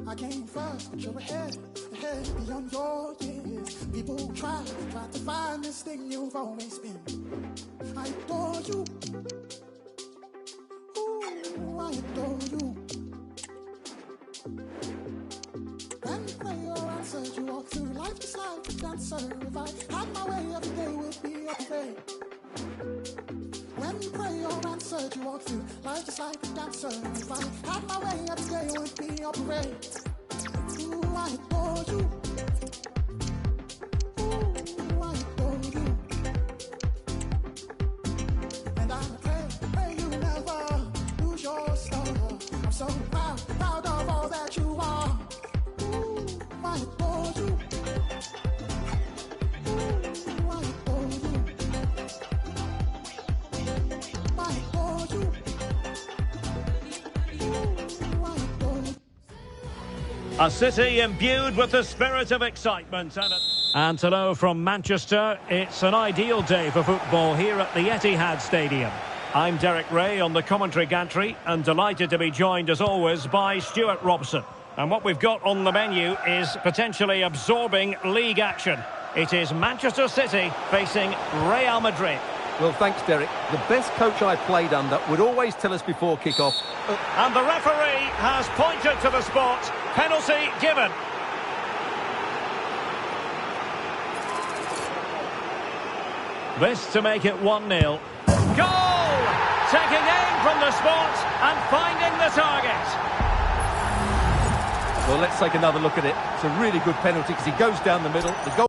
I came first, but you're ahead beyond your years. People try to find this thing you've always been. I adore you. Ooh, I adore you. When you play your answers, you walk through life just like a dancer. If I had my way, every day would be a parade. When you pray your answer, you walk through life just like a dancer. If I had my way, every day would be a parade. Ooh, I adore you. Ooh, I adore you. And I pray you never lose your soul. I'm so proud of all that you are. Ooh, I adore you. Ooh, I adore you. I adore you. Ooh, I adore you. A city imbued with the spirit of excitement. And hello from Manchester. It's an ideal day for football here at the Etihad Stadium. I'm Derek Ray on the commentary gantry and delighted to be joined as always by Stuart Robson. And what we've got on the menu is potentially absorbing league action. It is Manchester City facing Real Madrid. Well, thanks, Derek. The best coach I played under would always tell us before kick-off. And the referee has pointed to the spot. Penalty given. This to make it 1-0. Goal! Taking aim from the spot and finding the target. Well, let's take another look at it. It's a really good penalty because he goes down the middle. The goal.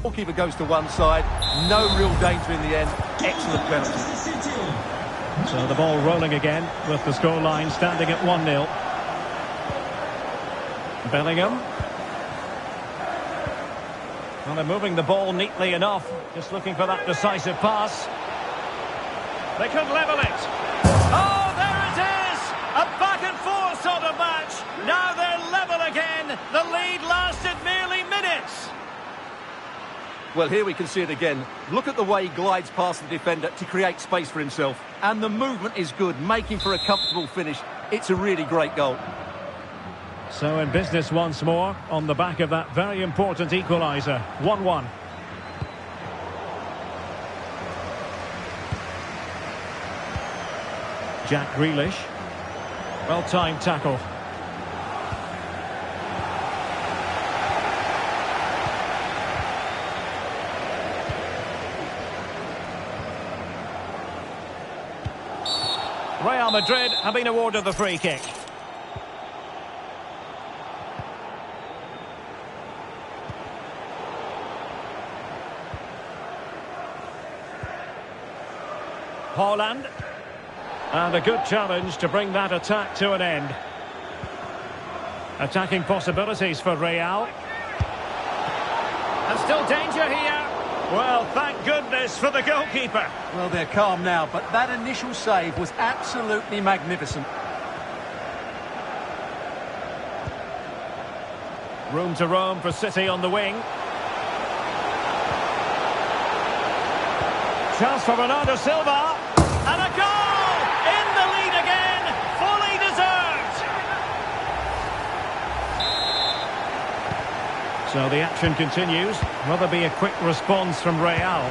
Goalkeeper goes to one side, no real danger in the end. Excellent penalty. So the ball rolling again with the scoreline standing at 1-0. Bellingham. Well, they're moving the ball neatly enough, just looking for that decisive pass. They could level it. Oh, there it is! A back and forth sort of match. Now they're level again. The lead lasted merely minutes. Well, here we can see it again. Look at the way he glides past the defender to create space for himself. And the movement is good, making for a comfortable finish. It's a really great goal. So in business once more, on the back of that very important equaliser. 1-1. Jack Grealish. Well-timed tackle. Real Madrid have been awarded the free kick. Haaland. And a good challenge to bring that attack to an end. Attacking possibilities for Real. And still danger here. Well, thank goodness for the goalkeeper. Well, they're calm now, but that initial save was absolutely magnificent. Room to roam for City on the wing. Chance for Bernardo Silva. And a goal! In the lead again! Fully deserved! So the action continues. Will there be a quick response from Real?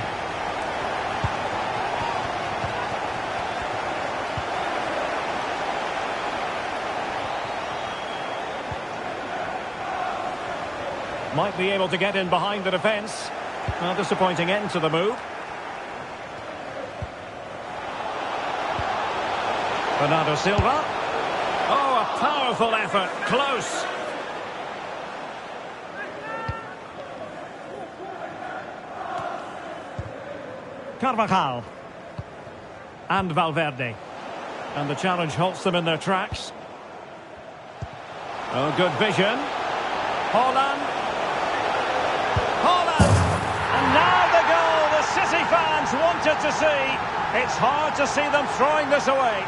Might be able to get in behind the defence. A disappointing end to the move. Bernardo Silva. Oh, a powerful effort. Close. Carvajal. And Valverde. And the challenge halts them in their tracks. Oh, good vision. Haaland. Haaland! And now the goal the City fans wanted to see. It's hard to see them throwing this away.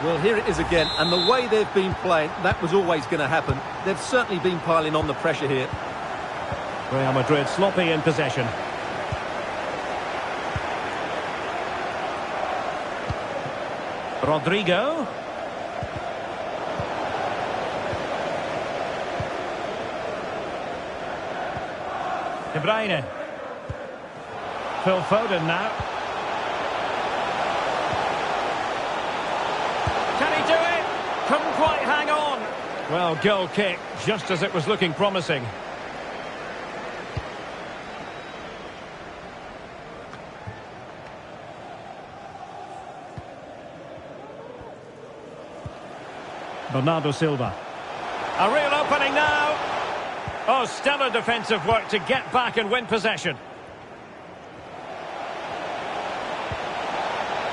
Well, here it is again, and the way they've been playing, that was always going to happen. They've certainly been piling on the pressure here. Real Madrid sloppy in possession. Rodrigo. De Bruyne. Phil Foden now. Can he do it? Couldn't quite hang on. Well, goal kick, just as it was looking promising. Bernardo Silva. A real opening now. Oh, stellar defensive work to get back and win possession.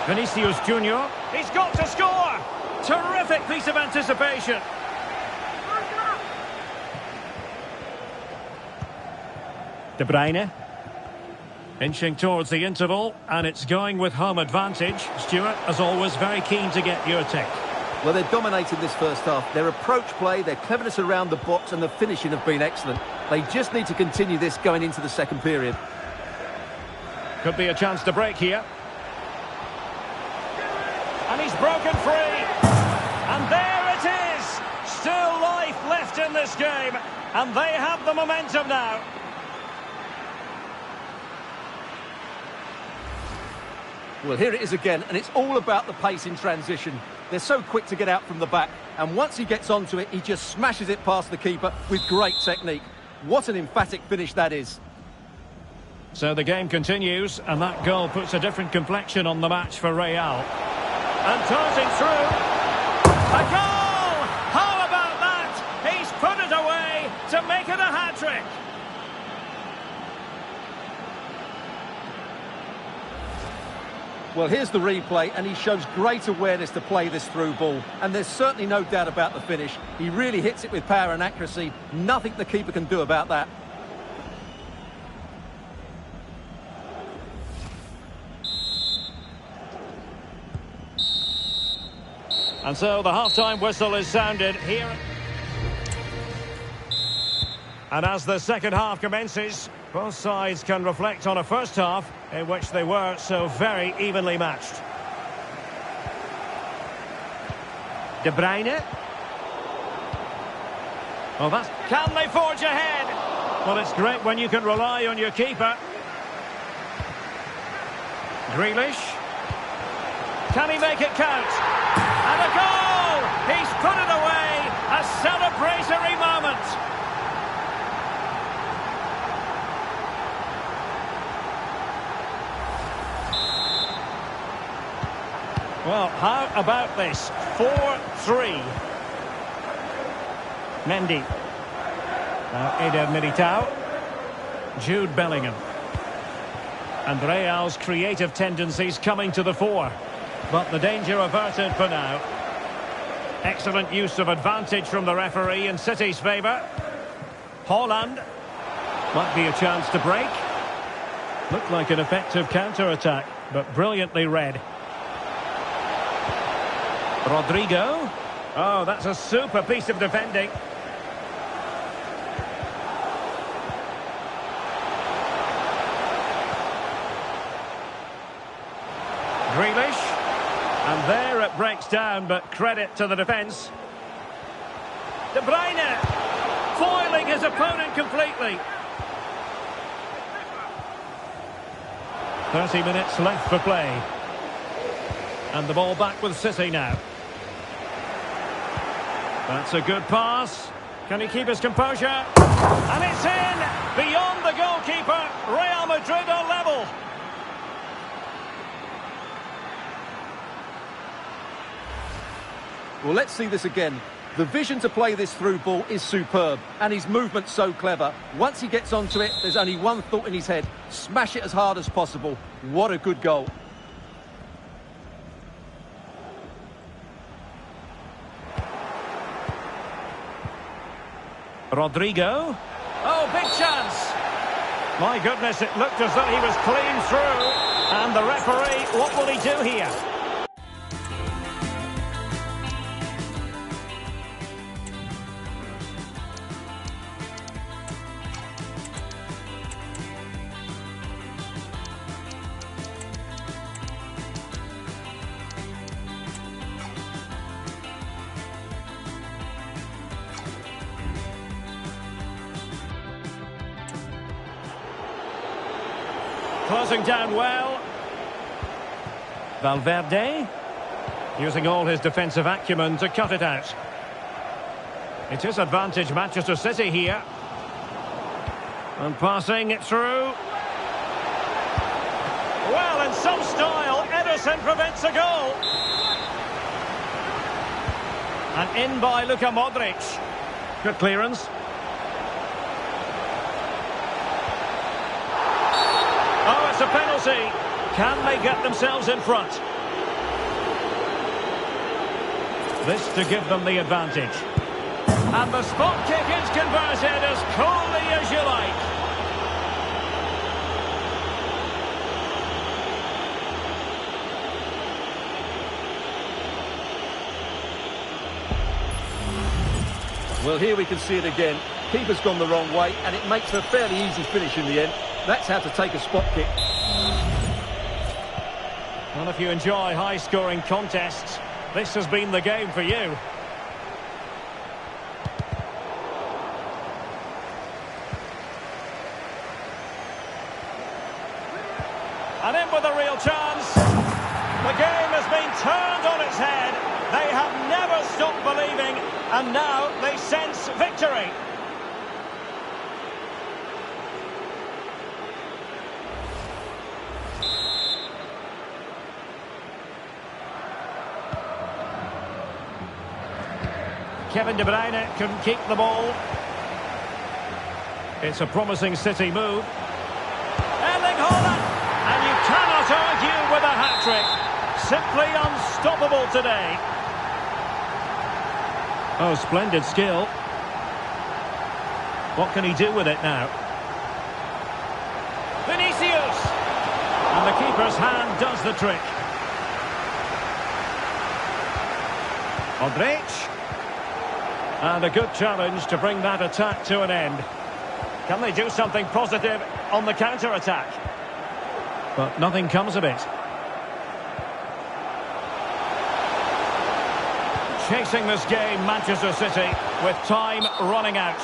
Vinicius Junior. He's got to score. Terrific piece of anticipation. De Bruyne. Inching towards the interval, and it's going with home advantage. Stuart, as always, very keen to get your take. Well, they're dominating this first half. Their approach play, their cleverness around the box and the finishing have been excellent. They just need to continue this going into the second period. Could be a chance to break here. And he's broken free. And there it is. Still life left in this game. And they have the momentum now. Well, here it is again, and it's all about the pace in transition. They're so quick to get out from the back, and once he gets onto it, he just smashes it past the keeper with great technique. What an emphatic finish that is. So the game continues, and that goal puts a different complexion on the match for Real. And tossing through. A goal! How about that? He's put it away to make it a hat-trick. Well, here's the replay, and he shows great awareness to play this through ball. And there's certainly no doubt about the finish. He really hits it with power and accuracy. Nothing the keeper can do about that. And so the half-time whistle is sounded here. And as the second half commences, both sides can reflect on a first half in which they were so very evenly matched. De Bruyne. Well, that's... Can they forge ahead? Well, it's great when you can rely on your keeper. Grealish. Can he make it count? And a goal! He's put it away! A celebratory moment! Well, how about this? 4-3. Mendy. Now Eder Militao. Jude Bellingham. And Real's creative tendencies coming to the fore. But the danger averted for now. Excellent use of advantage from the referee in City's favour. Haaland. Might be a chance to break. Looked like an effective counter-attack, but brilliantly read. Rodrigo. Oh, that's a super piece of defending. Grealish. And there it breaks down, but credit to the defence. De Bruyne. Foiling his opponent completely. 30 minutes left for play. And the ball back with City now. That's a good pass. Can he keep his composure? And it's in! Beyond the goalkeeper, Real Madrid are level. Well, let's see this again. The vision to play this through ball is superb, and his movement's so clever. Once he gets onto it, there's only one thought in his head. Smash it as hard as possible. What a good goal. Rodrigo. Oh, big chance. My goodness, it looked as though he was clean through. And the referee, what will he do here? Closing down well. Valverde using all his defensive acumen to cut it out. It is advantage Manchester City here. And passing it through. Well, in some style, Ederson prevents a goal. And in by Luka Modric. Good clearance. Oh, it's a penalty. Can they get themselves in front? This to give them the advantage. And the spot kick is converted as coolly as you like. Well, here we can see it again. Keeper's gone the wrong way, and it makes a fairly easy finish in the end. That's how to take a spot kick. Well, if you enjoy high-scoring contests, this has been the game for you. And in with a real chance. The game has been turned on its head. They have never stopped believing, and now they sense victory. Kevin De Bruyne couldn't keep the ball. It's a promising City move. Erling Haaland! And you cannot argue with a hat-trick. Simply unstoppable today. Oh, splendid skill. What can he do with it now? Vinicius! And the keeper's hand does the trick. Modric. And a good challenge to bring that attack to an end. Can they do something positive on the counter-attack? But nothing comes of it. Chasing this game, Manchester City, with time running out.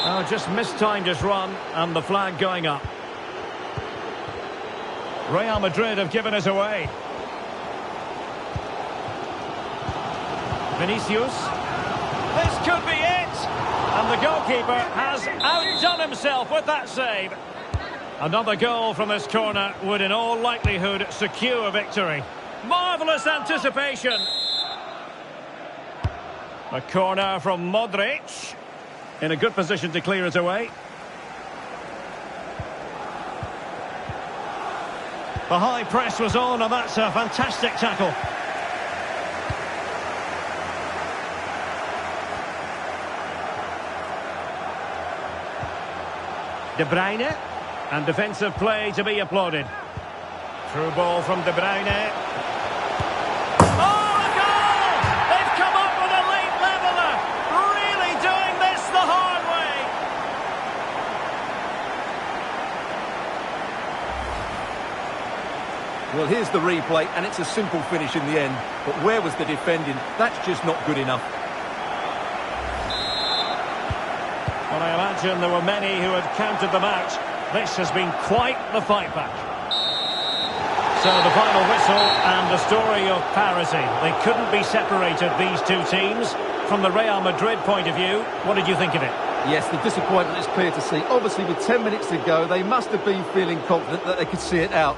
Oh, just mistimed his run, and the flag going up. Real Madrid have given it away. Vinicius. This could be it! And the goalkeeper has outdone himself with that save. Another goal from this corner would in all likelihood secure victory. Marvellous anticipation. A corner from Modric. In a good position to clear it away. The high press was on, and that's a fantastic tackle. De Bruyne, and defensive play to be applauded. Through ball from De Bruyne. Oh, a goal! They've come up with a late leveller. Really doing this the hard way. Well, here's the replay, and it's a simple finish in the end. But where was the defending? That's just not good enough. Well, I imagine there were many who had counted them out. This has been quite the fight back. So the final whistle and the story of parity. They couldn't be separated, these two teams. From the Real Madrid point of view, what did you think of it? Yes, the disappointment is clear to see. Obviously, with 10 minutes to go, they must have been feeling confident that they could see it out.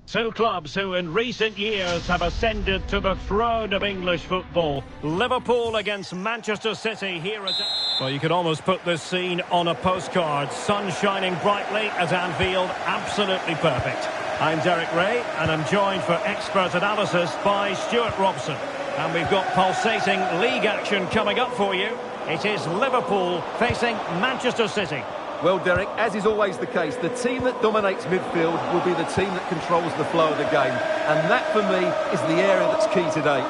Two clubs who in recent years have ascended to the throne of English football. Liverpool against Manchester City here at... Well, you could almost put this scene on a postcard. Sun shining brightly at Anfield. Absolutely perfect. I'm Derek Ray, and I'm joined for expert analysis by Stuart Robson. And we've got pulsating league action coming up for you. It is Liverpool facing Manchester City. Well, Derek, as is always the case, the team that dominates midfield will be the team that controls the flow of the game. And that, for me, is the area that's key today.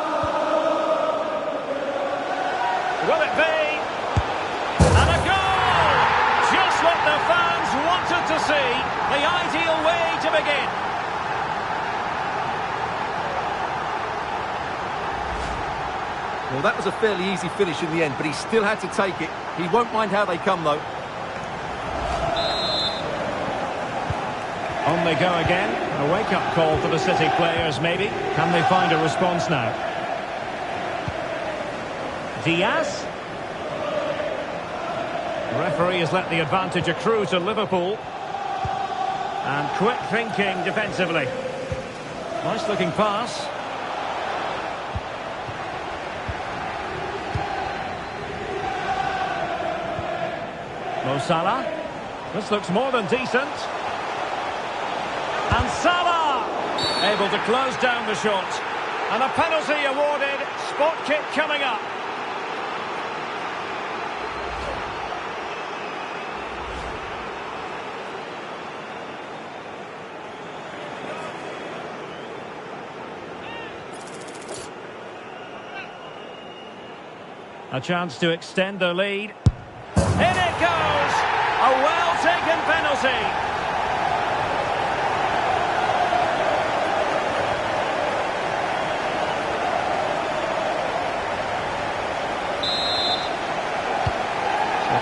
Will it be? And a goal! Just what the fans wanted to see. The ideal way to begin. Well, that was a fairly easy finish in the end, but he still had to take it. He won't mind how they come, though. On they go again. A wake-up call for the City players, maybe. Can they find a response now? Diaz. The referee has let the advantage accrue to Liverpool. And quick thinking defensively. Nice-looking pass. Mo Salah. This looks more than decent. And Salah able to close down the shot. And a penalty awarded. Spot kick coming up. A chance to extend their lead. In it goes! A well-taken penalty.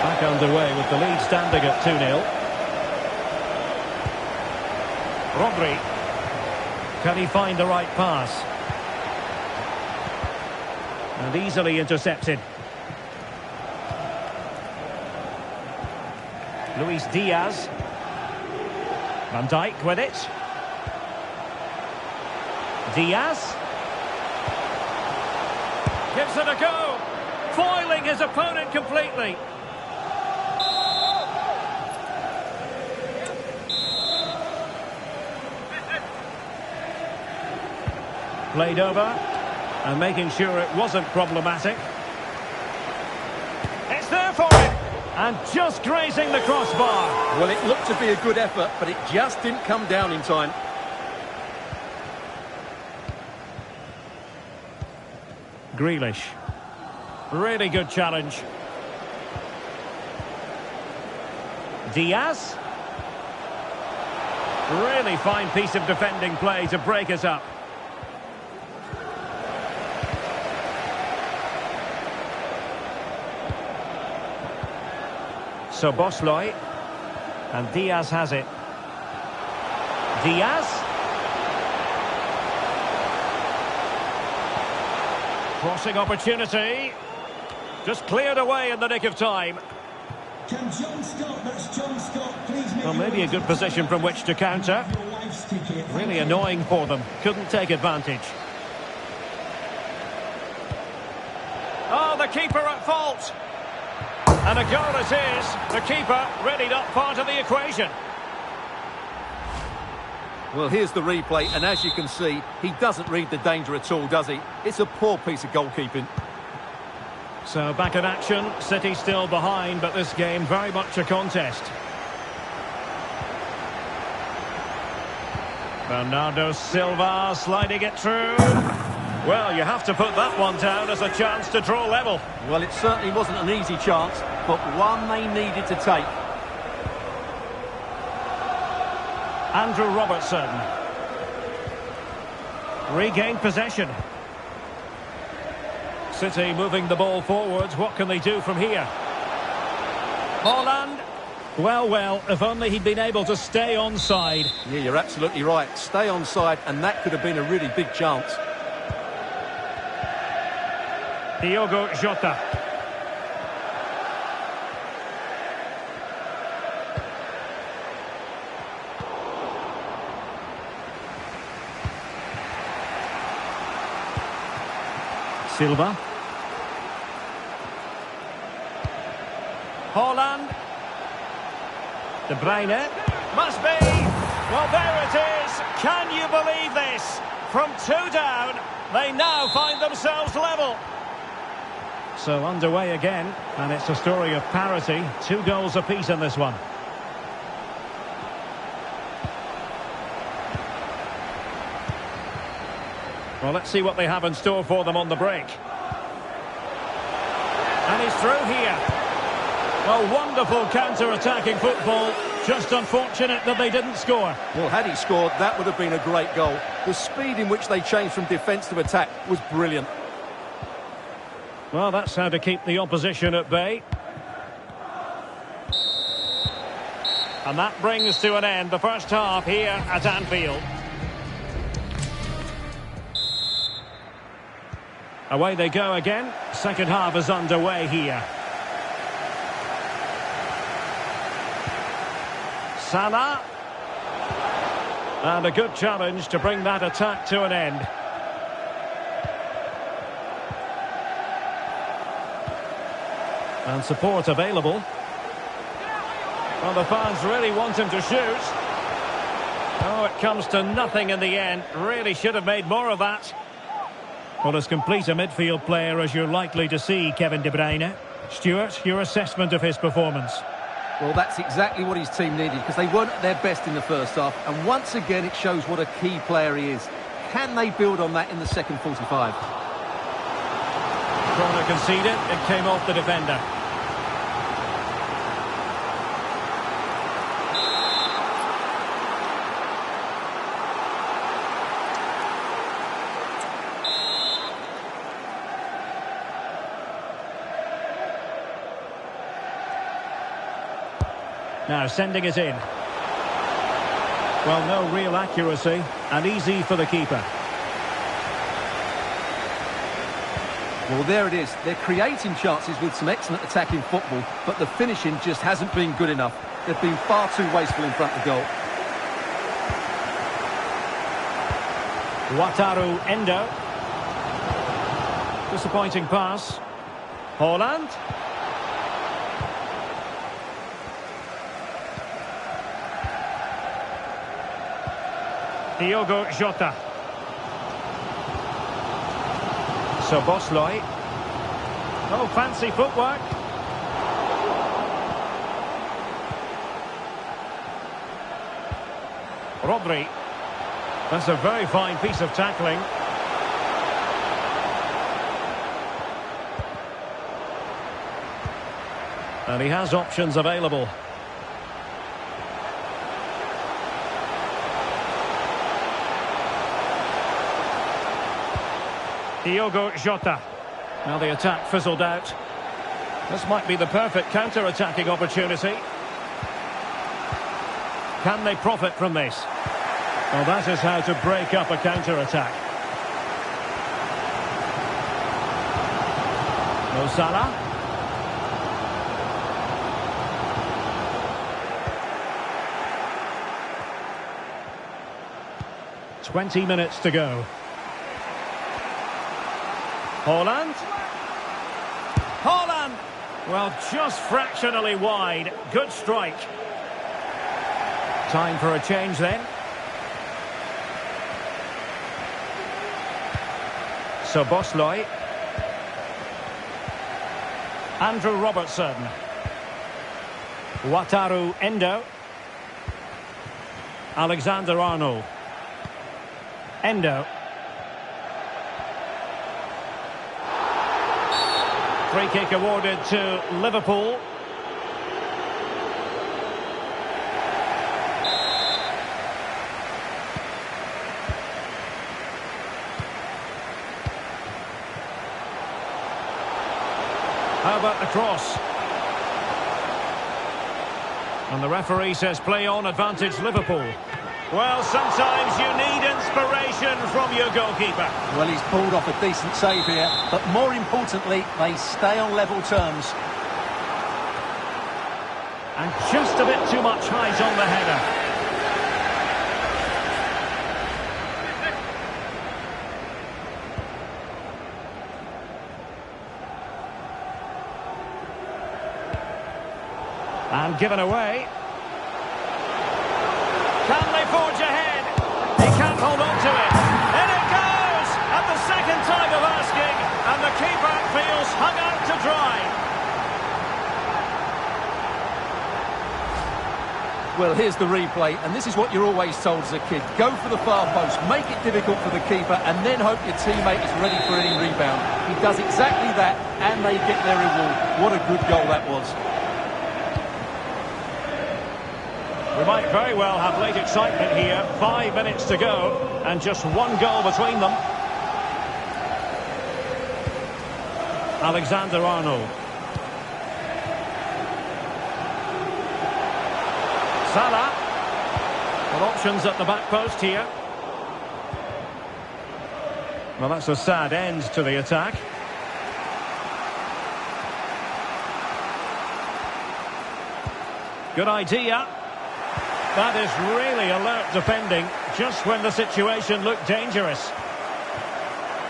Back underway with the lead standing at 2-0. Rodri. Can he find the right pass? And easily intercepted. Luis Diaz. Van Dijk with it. Diaz. Gives it a go. Foiling his opponent completely. Played over and making sure it wasn't problematic. It's there for him and just grazing the crossbar. Well, it looked to be a good effort, but it just didn't come down in time. Grealish. Really good challenge. Diaz. Really fine piece of defending play to break us up. So Bosloy, and Diaz has it. Diaz. Crossing opportunity. Just cleared away in the nick of time. Can John Scott, that's John Scott, please make well, maybe a good position from which to counter. Really annoying for them. Couldn't take advantage. Oh, the keeper at fault. And a goal it is. The keeper really not part of the equation. Well, here's the replay, and as you can see, he doesn't read the danger at all, does he? It's a poor piece of goalkeeping. So back in action, City still behind, but this game very much a contest. Bernardo Silva sliding it through. Well, you have to put that one down as a chance to draw level. Well, it certainly wasn't an easy chance, but one they needed to take. Andrew Robertson. Regained possession. City moving the ball forwards. What can they do from here? Haaland. Well, if only he'd been able to stay onside. Yeah, you're absolutely right. Stay onside, and that could have been a really big chance. Diogo Jota. Silva. Haaland. De Bruyne. Must be. Well, there it is. Can you believe this? From 2 down, they now find themselves level. So underway again, and it's a story of parity. 2 goals apiece in this one. Well, let's see what they have in store for them on the break. And he's through here. Well, wonderful counter-attacking football. Just unfortunate that they didn't score. Well, had he scored, that would have been a great goal. The speed in which they changed from defence to attack was brilliant. Well, that's how to keep the opposition at bay. And that brings to an end the first half here at Anfield. Away they go again. Second half is underway here. Salah. And a good challenge to bring that attack to an end. And support available. Well, the fans really want him to shoot. Oh, it comes to nothing in the end. Really should have made more of that. Well, as complete a midfield player as you're likely to see, Kevin De Bruyne. Stuart, your assessment of his performance? Well, that's exactly what his team needed, because they weren't at their best in the first half. And once again, it shows what a key player he is. Can they build on that in the second 45? Corner conceded. It came off the defender. Now sending it in. Well, no real accuracy and easy for the keeper. Well, there it is. They're creating chances with some excellent attacking football, but the finishing just hasn't been good enough. They've been far too wasteful in front of goal. Wataru Endo. Disappointing pass. Haaland. Diogo Jota. Soboslai. Oh, fancy footwork. Rodri. That's a very fine piece of tackling. And he has options available. Diogo Jota. Now the attack fizzled out. This might be the perfect counter-attacking opportunity. Can they profit from this? Well, that is how to break up a counter-attack. Mo Salah. 20 minutes to go. Haaland. Haaland! Well, just fractionally wide. Good strike. Time for a change then. Soboslai. Andrew Robertson. Wataru Endo. Alexander-Arnold. Endo. Free kick awarded to Liverpool. How about the cross? And the referee says play on, advantage Liverpool. Well, sometimes you need inspiration from your goalkeeper. Well, he's pulled off a decent save here, but more importantly, they stay on level terms. And just a bit too much height on the header. And given away. Can they forge ahead? He can't hold on to it. In it goes! At the second time of asking, and the keeper feels hung out to dry. Well, here's the replay, and this is what you're always told as a kid. Go for the far post, make it difficult for the keeper, and then hope your teammate is ready for any rebound. He does exactly that, and they get their reward. What a good goal that was. We might very well have late excitement here. 5 minutes to go, and just one goal between them. Alexander-Arnold. Salah. Well, options at the back post here. Well, that's a sad end to the attack. Good idea. That is really alert defending, just when the situation looked dangerous.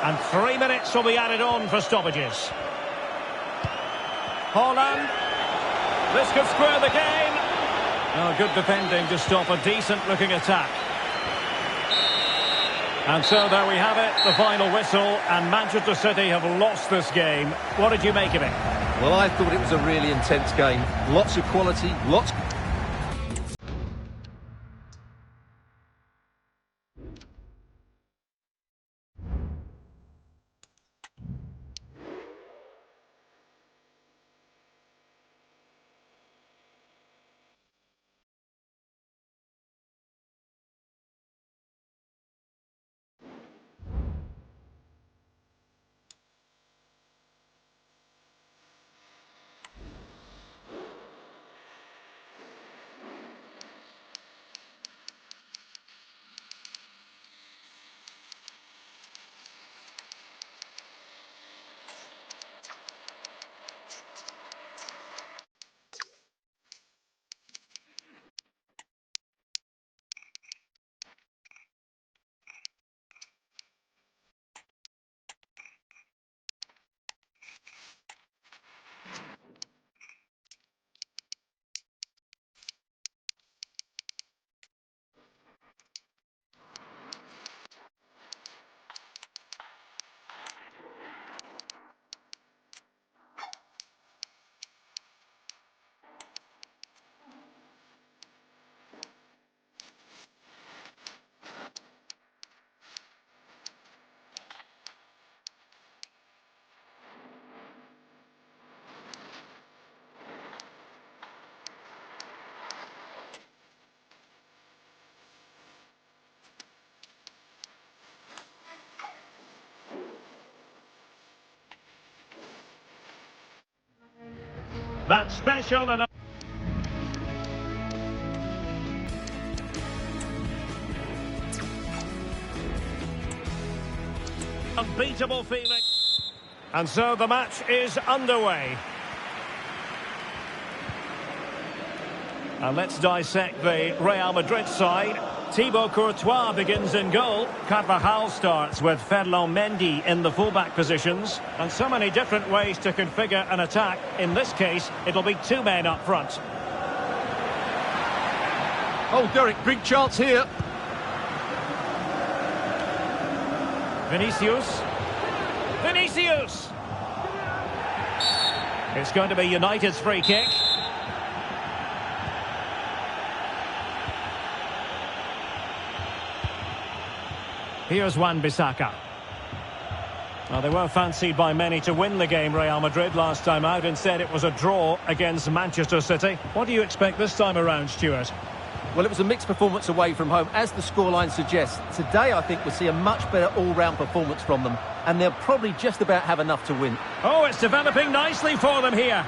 And 3 minutes will be added on for stoppages. Haaland. This could square the game. Oh, good defending to stop a decent-looking attack. And so there we have it, the final whistle, and Manchester City have lost this game. What did you make of it? Well, I thought it was a really intense game. Lots of quality, lots... That's special and unbeatable feeling. And so the match is underway. And let's dissect the Real Madrid side. Thibaut Courtois begins in goal. Carvajal starts with Ferland Mendy in the fullback positions. And so many different ways to configure an attack. In this case, it'll be two men up front. Oh, Derek, big chance here. Vinicius. Vinicius! It's going to be United's free kick. Here's Wan-Bissaka. Well, they were fancied by many to win the game, Real Madrid, last time out. Instead, it was a draw against Manchester City. What do you expect this time around, Stuart? Well, it was a mixed performance away from home, as the scoreline suggests. Today, I think we'll see a much better all-round performance from them, and they'll probably just about have enough to win. Oh, it's developing nicely for them here.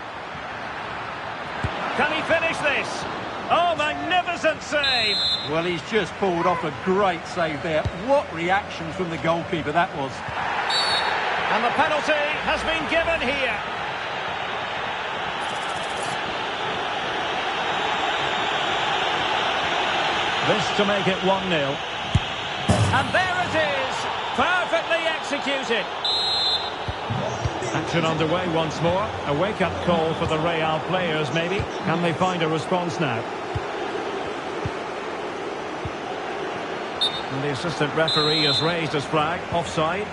Can he finish this? Oh, magnificent save! Well, he's just pulled off a great save there. What reaction from the goalkeeper that was. And the penalty has been given here. This to make it 1-0. And there it is! Perfectly executed. Action underway once more. A wake-up call for the Real players, maybe. Can they find a response now? And the assistant referee has raised his flag. Offside.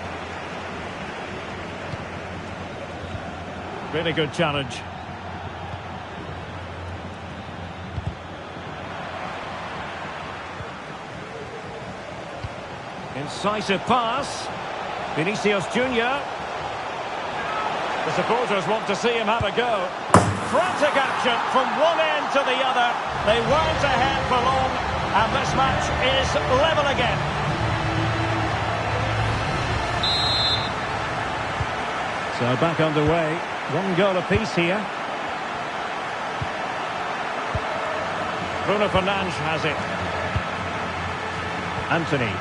Really good challenge. Incisive pass. Vinicius Junior. The supporters want to see him have a go. Frantic action from one end to the other. They weren't ahead for long, and this match is level again. So back underway. One goal apiece here. Bruno Fernandes has it. Anthony.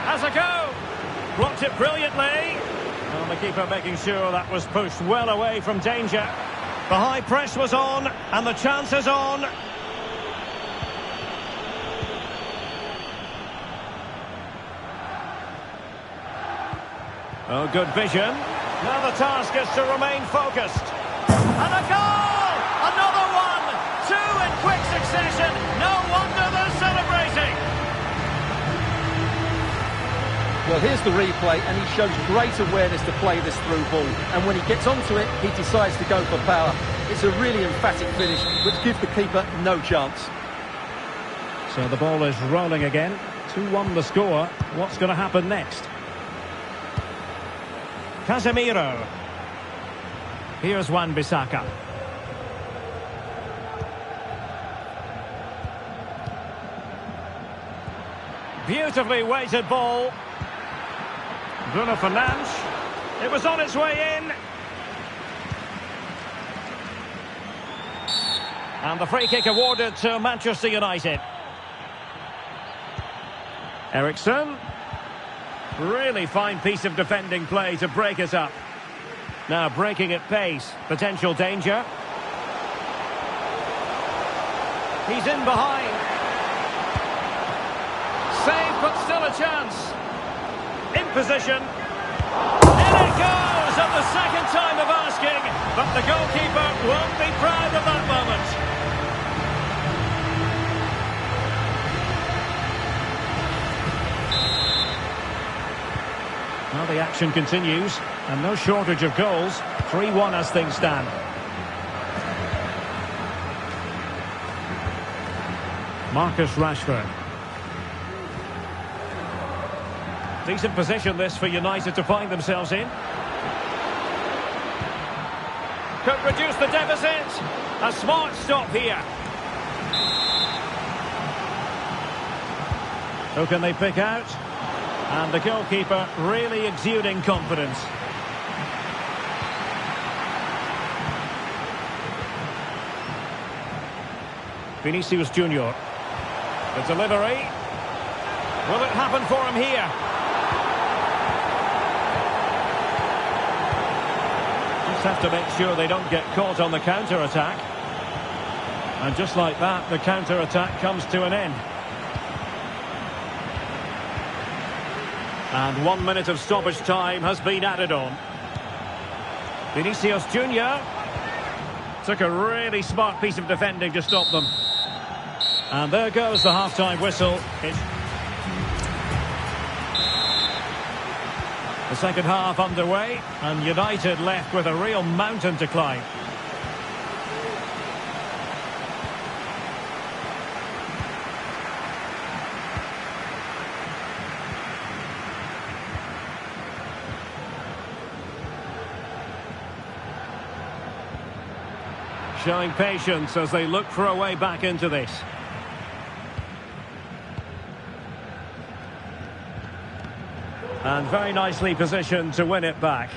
Has a go. Blocked it brilliantly. And the keeper making sure that was pushed well away from danger. The high press was on, and the chance is on. Oh, good vision. Now the task is to remain focused. And a goal! Another one! Two in quick succession. No wonder they're celebrating. Well, here's the replay, and he shows great awareness to play this through ball. And when he gets onto it, he decides to go for power. It's a really emphatic finish, which gives the keeper no chance. So the ball is rolling again. 2-1 the score. What's going to happen next? Casemiro. Here's Wan-Bissaka. Beautifully weighted ball. Bruno Fernandes. It was on its way in. And the free kick awarded to Manchester United. Eriksson. Really fine piece of defending play to break it up. Now breaking at pace. Potential danger. He's in behind. Save, but still a chance. In position. In it goes at the second time of asking. But the goalkeeper won't be proud of that moment. Well, the action continues, and no shortage of goals. 3-1 as things stand. Marcus Rashford. Decent position this for United to find themselves in. Could reduce the deficit. A smart stop here. Who can they pick out? And the goalkeeper really exuding confidence. Vinicius Junior. The delivery. Will it happen for him here? Just have to make sure they don't get caught on the counter-attack. And just like that, the counter-attack comes to an end. And 1 minute of stoppage time has been added on. Vinicius Junior took a really smart piece of defending to stop them. And there goes the half-time whistle. The second half underway, and United left with a real mountain to climb. Showing patience as they look for a way back into this. And very nicely positioned to win it back.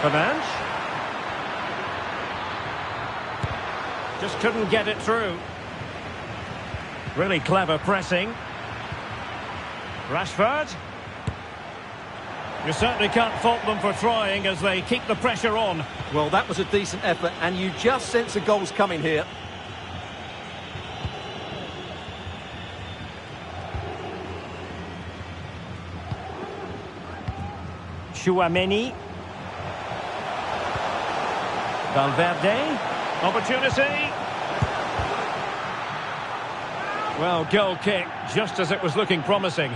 Fernandes. Just couldn't get it through. Really clever pressing. Rashford. You certainly can't fault them for trying as they keep the pressure on. Well, that was a decent effort, and you just sense a goal's coming here. Chouameni. Valverde. Opportunity. Well, goal kick, just as it was looking promising.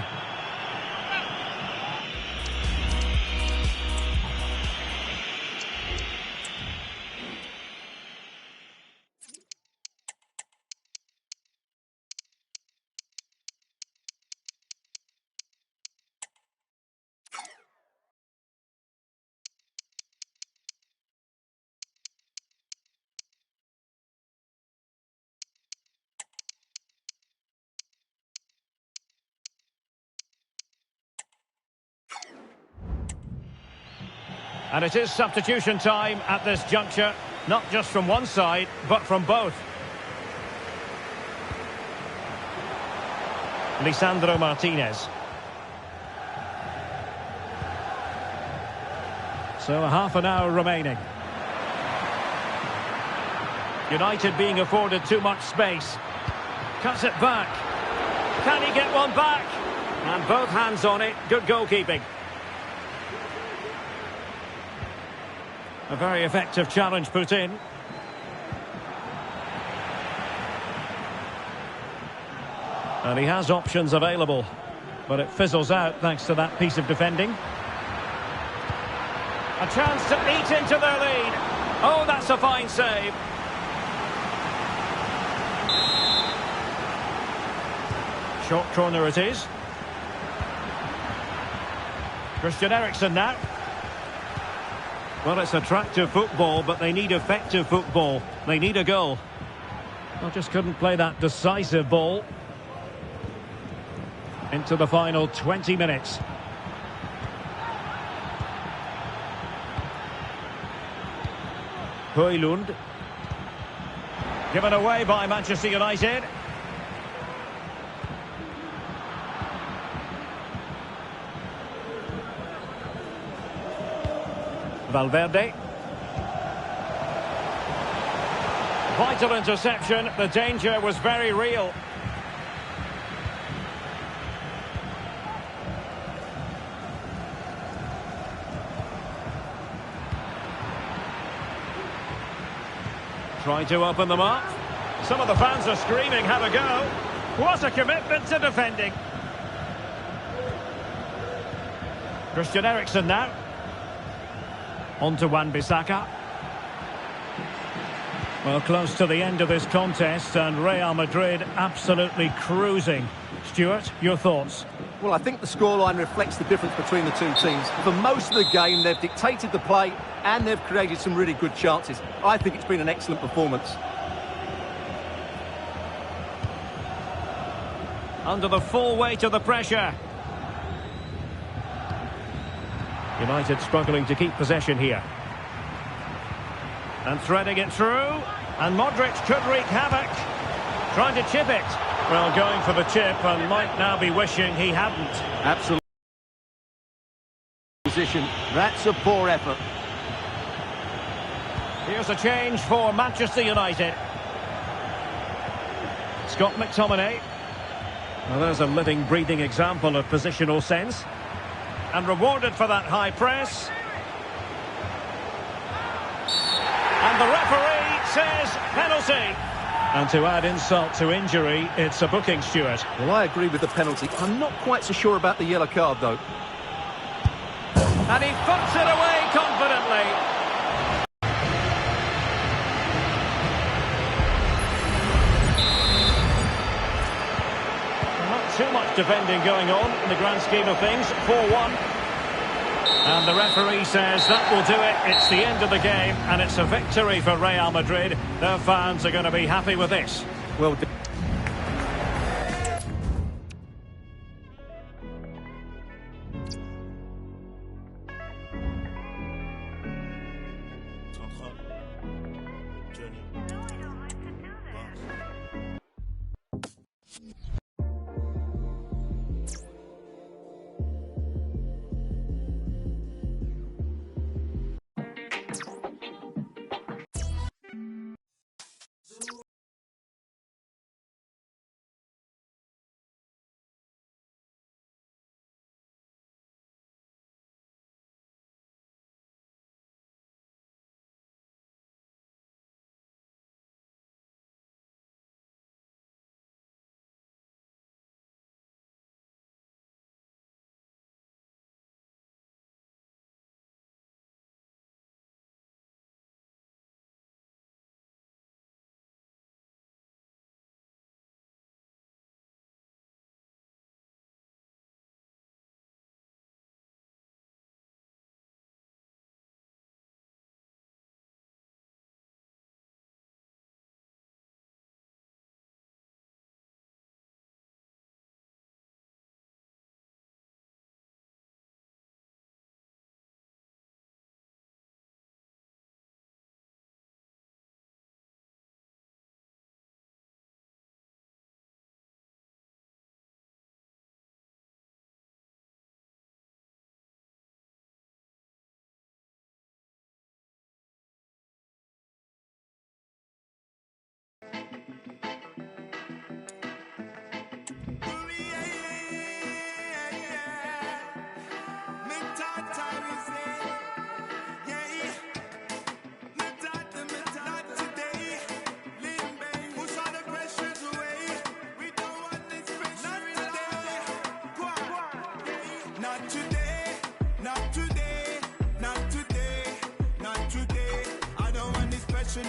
And it is substitution time at this juncture, not just from one side, but from both. Lisandro Martinez. So a half an hour remaining. United being afforded too much space. Cuts it back. Can he get one back? And both hands on it. Good goalkeeping. A very effective challenge put in. And he has options available, but it fizzles out thanks to that piece of defending. A chance to eat into their lead. Oh, that's a fine save. Short corner it is. Christian Eriksen now. Well, it's attractive football, but they need effective football. They need a goal. Well, just couldn't play that decisive ball. Into the final 20 minutes. Højlund. Given away by Manchester United. Valverde. Vital interception. The danger was very real. Trying to open them up. Some of the fans are screaming, have a go. What a commitment to defending. Christian Eriksen now. On to Wan-Bissaka. Well, close to the end of this contest, and Real Madrid absolutely cruising. Stuart, your thoughts? Well, I think the scoreline reflects the difference between the two teams. For most of the game, they've dictated the play and they've created some really good chances. I think it's been an excellent performance. under the full weight of the pressure. United struggling to keep possession here. And threading it through. And Modric could wreak havoc. Trying to chip it. Well, going for the chip and might now be wishing he hadn't. Absolutely. Position. That's a poor effort. Here's a change for Manchester United. Scott McTominay. Well, there's a living, breathing example of positional sense. And rewarded for that high press. And the referee says penalty. And to add insult to injury, it's a booking, Stuart. Well, I agree with the penalty. I'm not quite so sure about the yellow card, though. And he puts it away confidently. Not too much defending going on in the grand scheme of things. 4-1. And the referee says that will do it. It's the end of the game, and it's a victory for Real Madrid. Their fans are going to be happy with this. Well,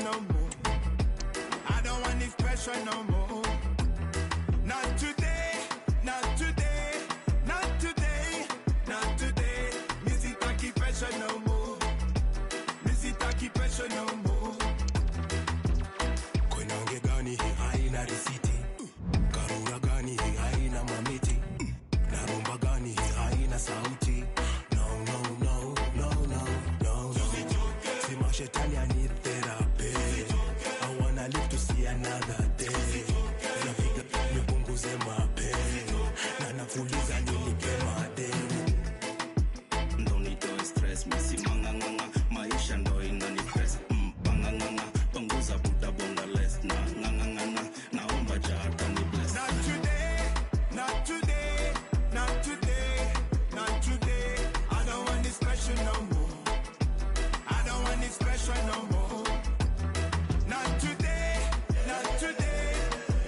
no more. I don't want this pressure no more. Not today, not today, not today, not today. Missy taki pressure no more. Missy taki pressure no more. Kwenange gani hii haina risiti. Karura gani hii haina mamiti. Narumba gani hii haina sauti. No, no, no, no, no, no, no. Si mashetani I need therapy. I wanna live to see another day. Nafiga nipunguze mapenzi. Na nafuliza nilipe madeni. Ndo nitoe stress, misi manganganga. Maisha ndo inanipress. Panganganga, punguza buta bonga less. Na ngangangana, naomba jata ni bless. Not today, not today, not today, not today. I don't want this pressure no more. I don't want this pressure no more. Not today, not today,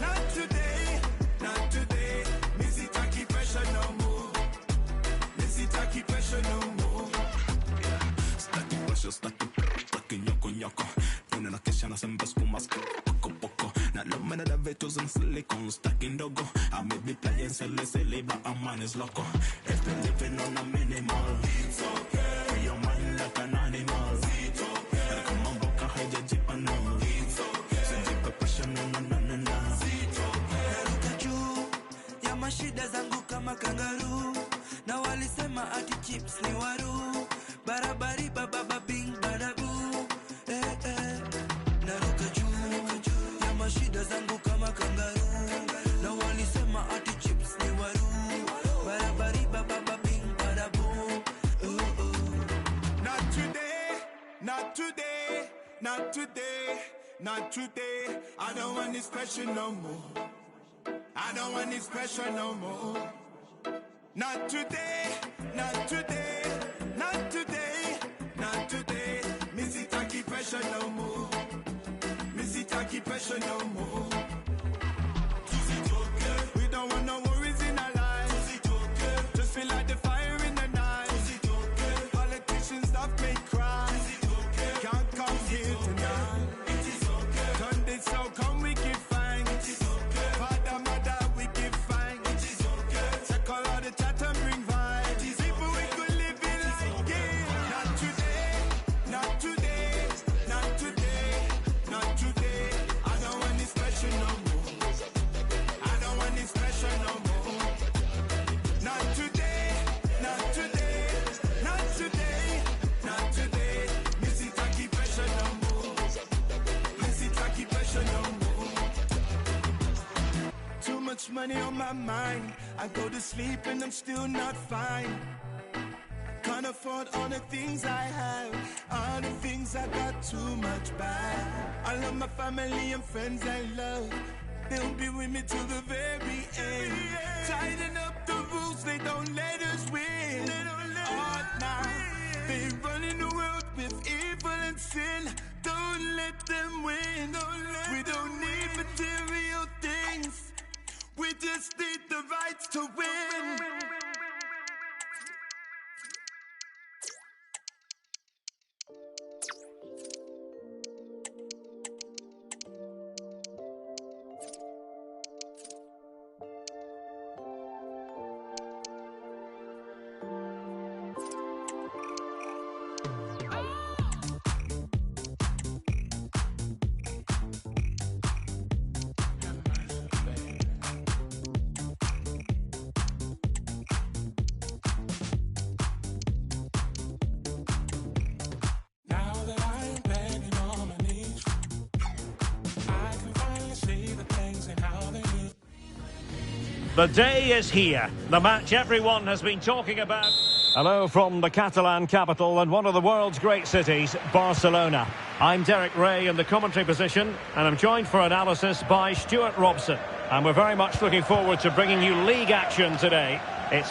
not today, not today. Missy taki pressure no more. Missy taki pressure no more. Staki pressure, staki nyoko nyoko. Pone na kesha na sembe skumas poco poco. Na lome na davetos en silicon staki ndogo. I may be playing silly, but a man is loco. If you're living on a minimal, it's okay. Free your mind like an animal. It's okay. Come on, boca hide jeep and no. It's okay. Send you pressure, no, no, no, no, no. It's okay. Look at you, you're ati chips ni waru. Barabari baba bing badabu. Naruka juu. Ya mashida zangu kama kangaroo. Na walisema ati chips ni waru. Barabari baba bing badabu. Not today, not today, not today, not today. I don't want this pressure no more. I don't want this pressure no more. Not today, not today, not today, not today. Missy Taki pressure no more. Missy Taki pressure no more. We don't want no worries in our lives. Just feel like the fire in the night. Politicians that make cry. Can't come here tonight. Turn this so come we give thanks. Father, mother, we give thanks. Check all of the chat and bring vibes. People we could live in like it. Not today, not today, not today, not today. I don't want this pressure no more. I don't want this pressure no more. Not today, not today, not today, not today. Missy Taki pressure no more. Missy Taki pressure no more. Too much money on my mind. I go to sleep and I'm still not fine. Can't afford all the things I have. All the things I got too much bad. I love my family and friends I love. They'll be with me till the very end. Tighten up the rules, they don't let us win. All now, they running the world with evil and sin. Don't let them win. We don't need material things. We just need the rights to win. The day is here. The match everyone has been talking about. Hello from the Catalan capital and one of the world's great cities, Barcelona. I'm Derek Ray in the commentary position, and I'm joined for analysis by Stuart Robson. And we're very much looking forward to bringing you league action today. It's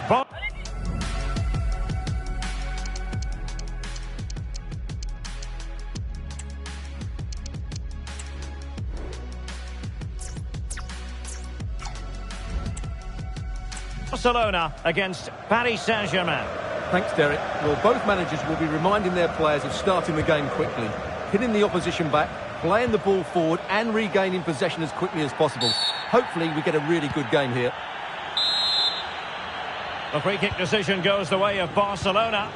Barcelona against Paris Saint-Germain. Thanks, Derek. Well, both managers will be reminding their players of starting the game quickly, hitting the opposition back, playing the ball forward and regaining possession as quickly as possible. Hopefully we get a really good game here. The free kick decision goes the way of Barcelona.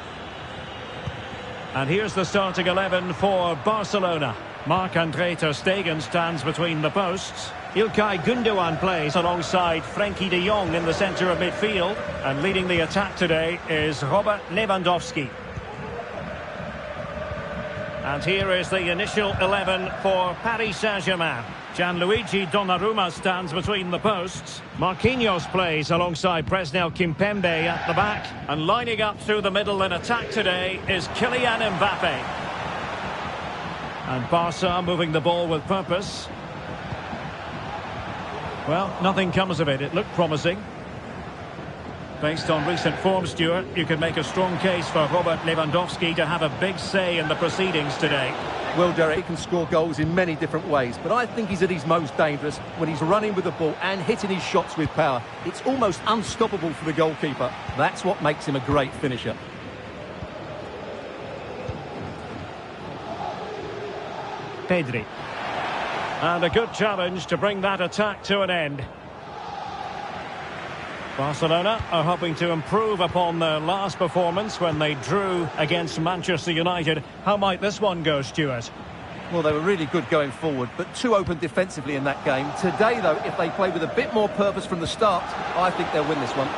And here's the starting 11 for Barcelona. Marc-Andre ter Stegen stands between the posts. Ilkay Gundogan plays alongside Frenkie de Jong in the centre of midfield. And leading the attack today is Robert Lewandowski. And here is the initial 11 for Paris Saint-Germain. Gianluigi Donnarumma stands between the posts. Marquinhos plays alongside Presnel Kimpembe at the back. And lining up through the middle in attack today is Kylian Mbappe. And Barca moving the ball with purpose. Well, nothing comes of it. It looked promising. Based on recent form, Stuart, you could make a strong case for Robert Lewandowski to have a big say in the proceedings today. Well, Derek, he can score goals in many different ways, but I think he's at his most dangerous when he's running with the ball and hitting his shots with power. It's almost unstoppable for the goalkeeper. That's what makes him a great finisher. Pedri. And a good challenge to bring that attack to an end. Barcelona are hoping to improve upon their last performance when they drew against Manchester United. How might this one go, Stuart? Well, they were really good going forward, but too open defensively in that game. Today, though, if they play with a bit more purpose from the start, I think they'll win this one.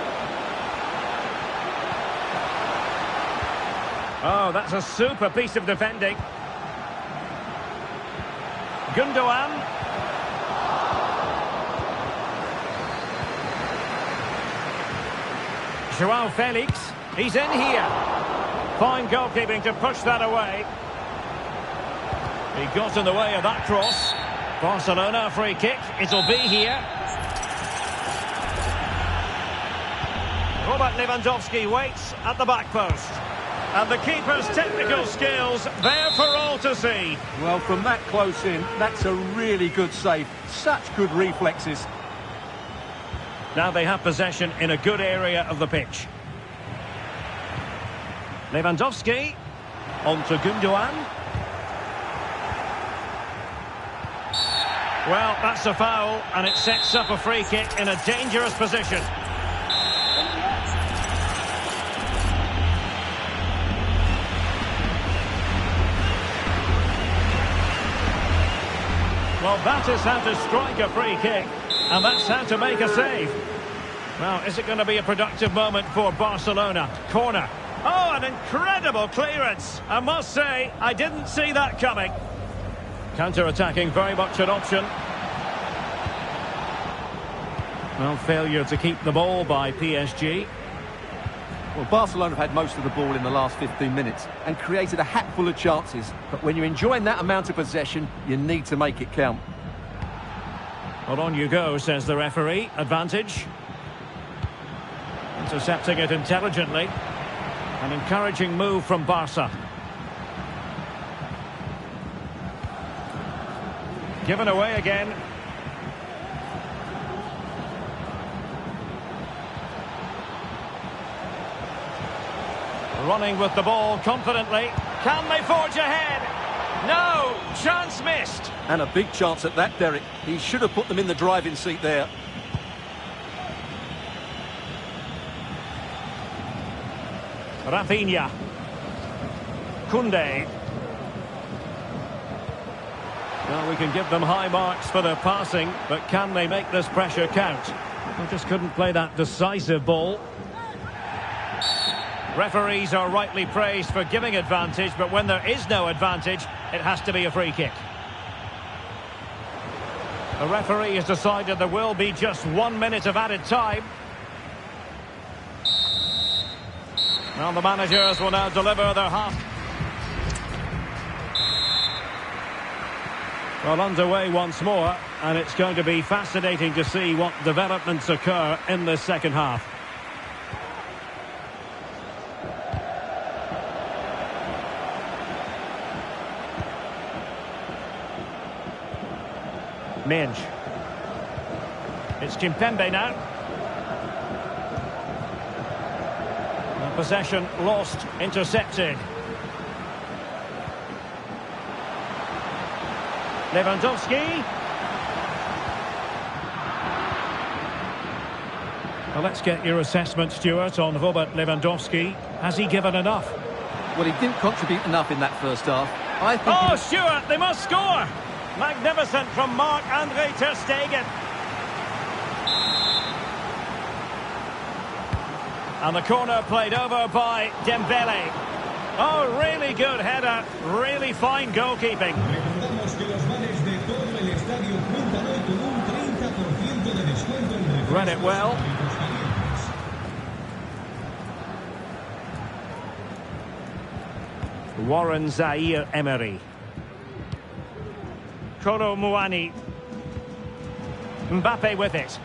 Oh, that's a super piece of defending. Gundogan. Joao Felix. He's in here. Fine goalkeeping to push that away. He got in the way of that cross. Barcelona free kick. It'll be here. Robert Lewandowski waits at the back post. And the keeper's technical skills there for all to see. Well, from that close in, that's a really good save. Such good reflexes. Now they have possession in a good area of the pitch. Lewandowski. On to Gundogan. Well, that's a foul, and it sets up a free kick in a dangerous position. Well, that is how to strike a free kick, and that's how to make a save. Well, is it going to be a productive moment for Barcelona? Corner. Oh, an incredible clearance. I must say, I didn't see that coming. Counter-attacking, very much an option. Well, failure to keep the ball by PSG. Well, Barcelona have had most of the ball in the last 15 minutes and created a hatful of chances. But when you're enjoying that amount of possession, you need to make it count. Well, on you go, says the referee. Advantage. Intercepting it intelligently. An encouraging move from Barca. Given away again. Running with the ball confidently. Can they forge ahead? No! Chance missed. And a big chance at that, Derek. He should have put them in the driving seat there. Rafinha. Koundé. Well, we can give them high marks for their passing, but can they make this pressure count? They just couldn't play that decisive ball. Referees are rightly praised for giving advantage, but when there is no advantage, it has to be a free kick. The referee has decided there will be just 1 minute of added time. Well, the managers will now deliver their half. Well, underway once more, and it's going to be fascinating to see what developments occur in this second half. Minge. It's Kimpembe now. And possession lost, intercepted. Lewandowski. Well, let's get your assessment, Stuart, on Robert Lewandowski. Has he given enough? Well, he didn't contribute enough in that first half. I think. Oh, Stuart, they must score! Magnificent from Marc-Andre ter Stegen. And the corner played over by Dembele. Oh, really good header. Really fine goalkeeping. Read it well. Warren Zaire-Emery. Kolo Muani. Mbappe with it.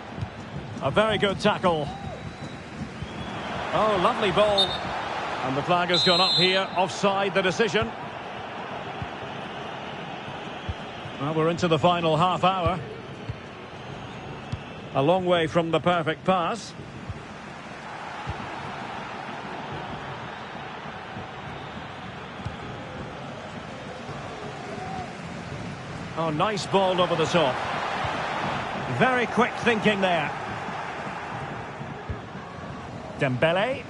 A very good tackle. Oh, lovely ball. And the flag has gone up here. Offside the decision. Well, we're into the final half hour. A long way from the perfect pass. Oh, nice ball over the top. Very quick thinking there. Dembele.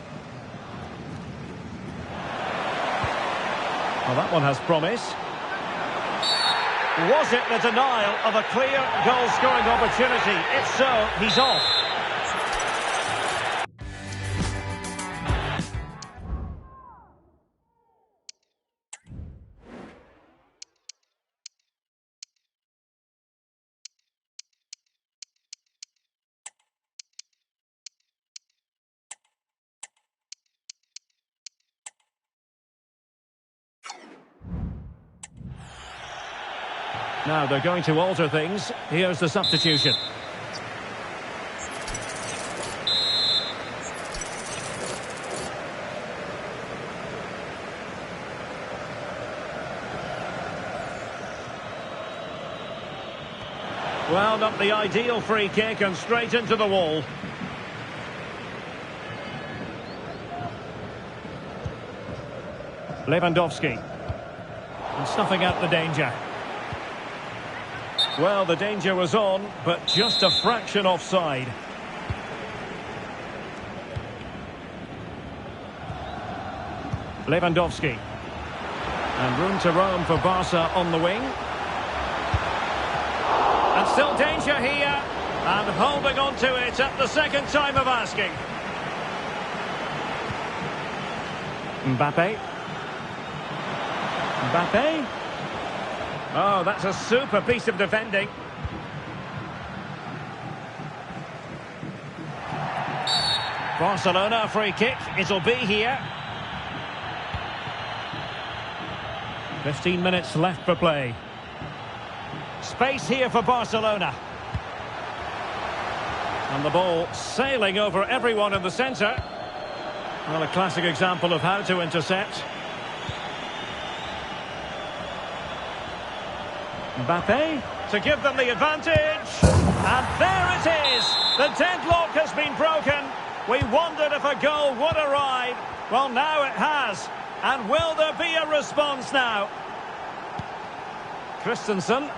Well, that one has promise. Was it the denial of a clear goal-scoring opportunity? If so, he's off. Now they're going to alter things. Here's the substitution. Well, not the ideal free kick and straight into the wall. Lewandowski. And snuffing out the danger. Well, the danger was on, but just a fraction offside. Lewandowski. And room to roam for Barca on the wing. And still danger here. And holding on to it at the second time of asking. Mbappe. Mbappe. Oh, that's a super piece of defending. Barcelona free kick. It'll be here. 15 minutes left for play. Space here for Barcelona. And the ball sailing over everyone in the centre. Well, a classic example of how to intercept. Mbappe to give them the advantage. And there it is. The deadlock has been broken. We wondered if a goal would arrive. Well, now it has. And will there be a response now? Christensen.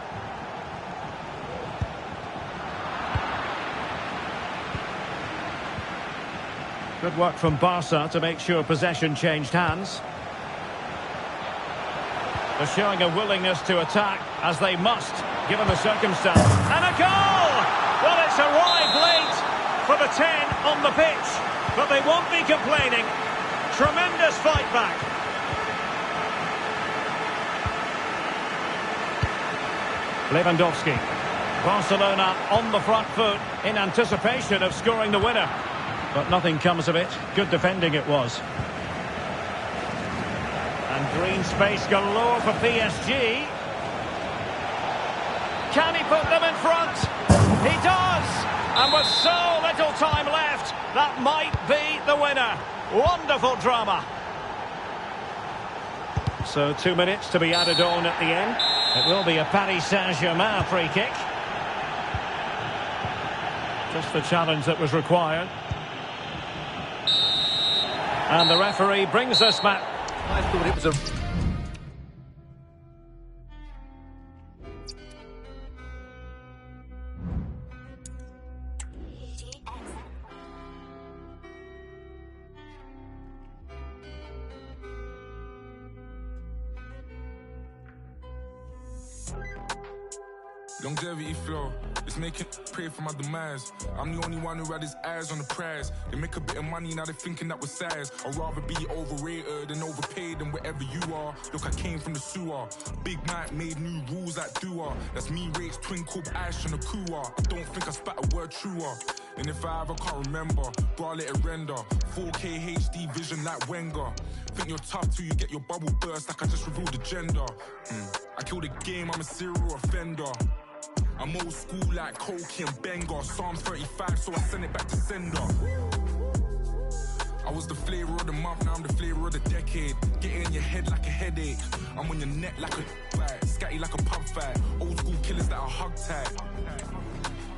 Good work from Barca to make sure possession changed hands. They're showing a willingness to attack, as they must, given the circumstance. And a goal! Well, it's arrived late for the 10 on the pitch, but they won't be complaining. Tremendous fight back. Lewandowski. Barcelona on the front foot in anticipation of scoring the winner. But nothing comes of it. Good defending it was. And green space galore for PSG. Can he put them in front? He does! And with so little time left, that might be the winner. Wonderful drama. So 2 minutes to be added on at the end. It will be a Paris Saint-Germain free kick. Just the challenge that was required. And the referee brings us back. I thought it was a... Longevity flow, it's making pray for my demise. I'm the only one who had his eyes on the prize. They make a bit of money, now they're thinking that we're size. I'd rather be overrated than overpaid than wherever you are. Look, I came from the sewer. Big Mike made new rules like doer. That's me, Rates, Twinkle, Ash, and a Kua. I don't think I spat a word truer. And if I ever can't remember, bro, let it render. 4K HD vision like Wenger. Think you're tough till you get your bubble burst like I just revealed the gender. I killed the game, I'm a serial offender. I'm old school like Koki and Benga. Psalms 35, so I send it back to sender. I was the flavour of the month, now I'm the flavour of the decade. Get it in your head like a headache. I'm on your neck like a fight, scatty like a pub fight. Old school killers that are hug tight.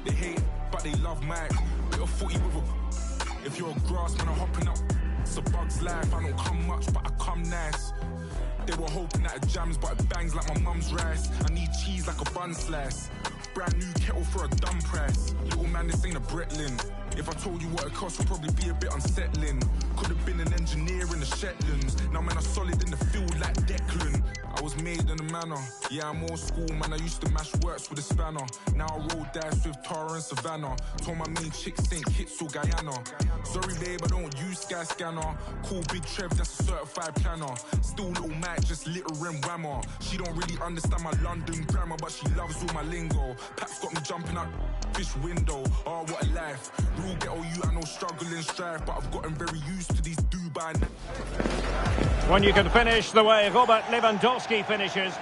They hate, but they love Mike. Bit of footy with a... If you're a grass man, I'm hopping up. It's a bug's life, I don't come much, but I come nice. They were hoping that it jams, but it bangs like my mum's rice. I need cheese like a bun slice. Brand new kettle for a dumb price. Little man, this ain't a Bretlin. If I told you what it cost, would probably be a bit unsettling. Could have been an engineer in the Shetlands. Now man, I'm solid in the field like Declan. I was made in a manner. Yeah, I'm old school, man. I used to mash works with a spanner. Now I roll dice with Tara and Savannah. Told my main chick St. Kitts or Guyana. Sorry babe, I don't use Sky Scanner. Call Big Trev, that's a certified planner. Still little Mac, just littering whammer. She don't really understand my London grammar, but she loves all my lingo. Paps got me jumping out fish window. Oh, what a life. Real ghetto you, I know struggle and strife, but I've gotten very used to these Dubai. When you can finish the way Robert Lewandowski finishes.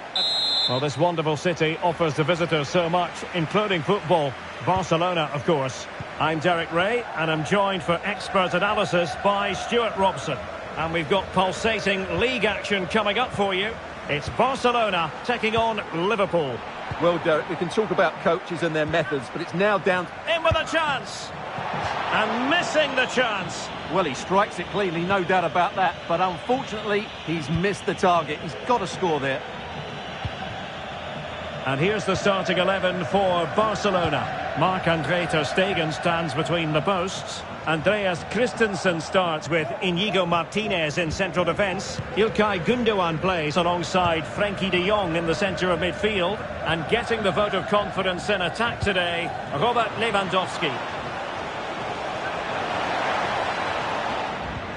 Well, this wonderful city offers the visitors so much, including football. Barcelona, of course. I'm Derek Ray, and I'm joined for expert analysis by Stuart Robson. And we've got pulsating league action coming up for you. It's Barcelona taking on Liverpool. Well, Derek, we can talk about coaches and their methods, but it's now down... In with a chance! And missing the chance. Well, he strikes it cleanly, no doubt about that. But unfortunately, he's missed the target. He's got to score there. And here's the starting 11 for Barcelona. Marc-Andre ter Stegen stands between the posts. Andreas Christensen starts with Inigo Martinez in central defence. Ilkay Gundogan plays alongside Frenkie de Jong in the centre of midfield. And getting the vote of confidence in attack today, Robert Lewandowski.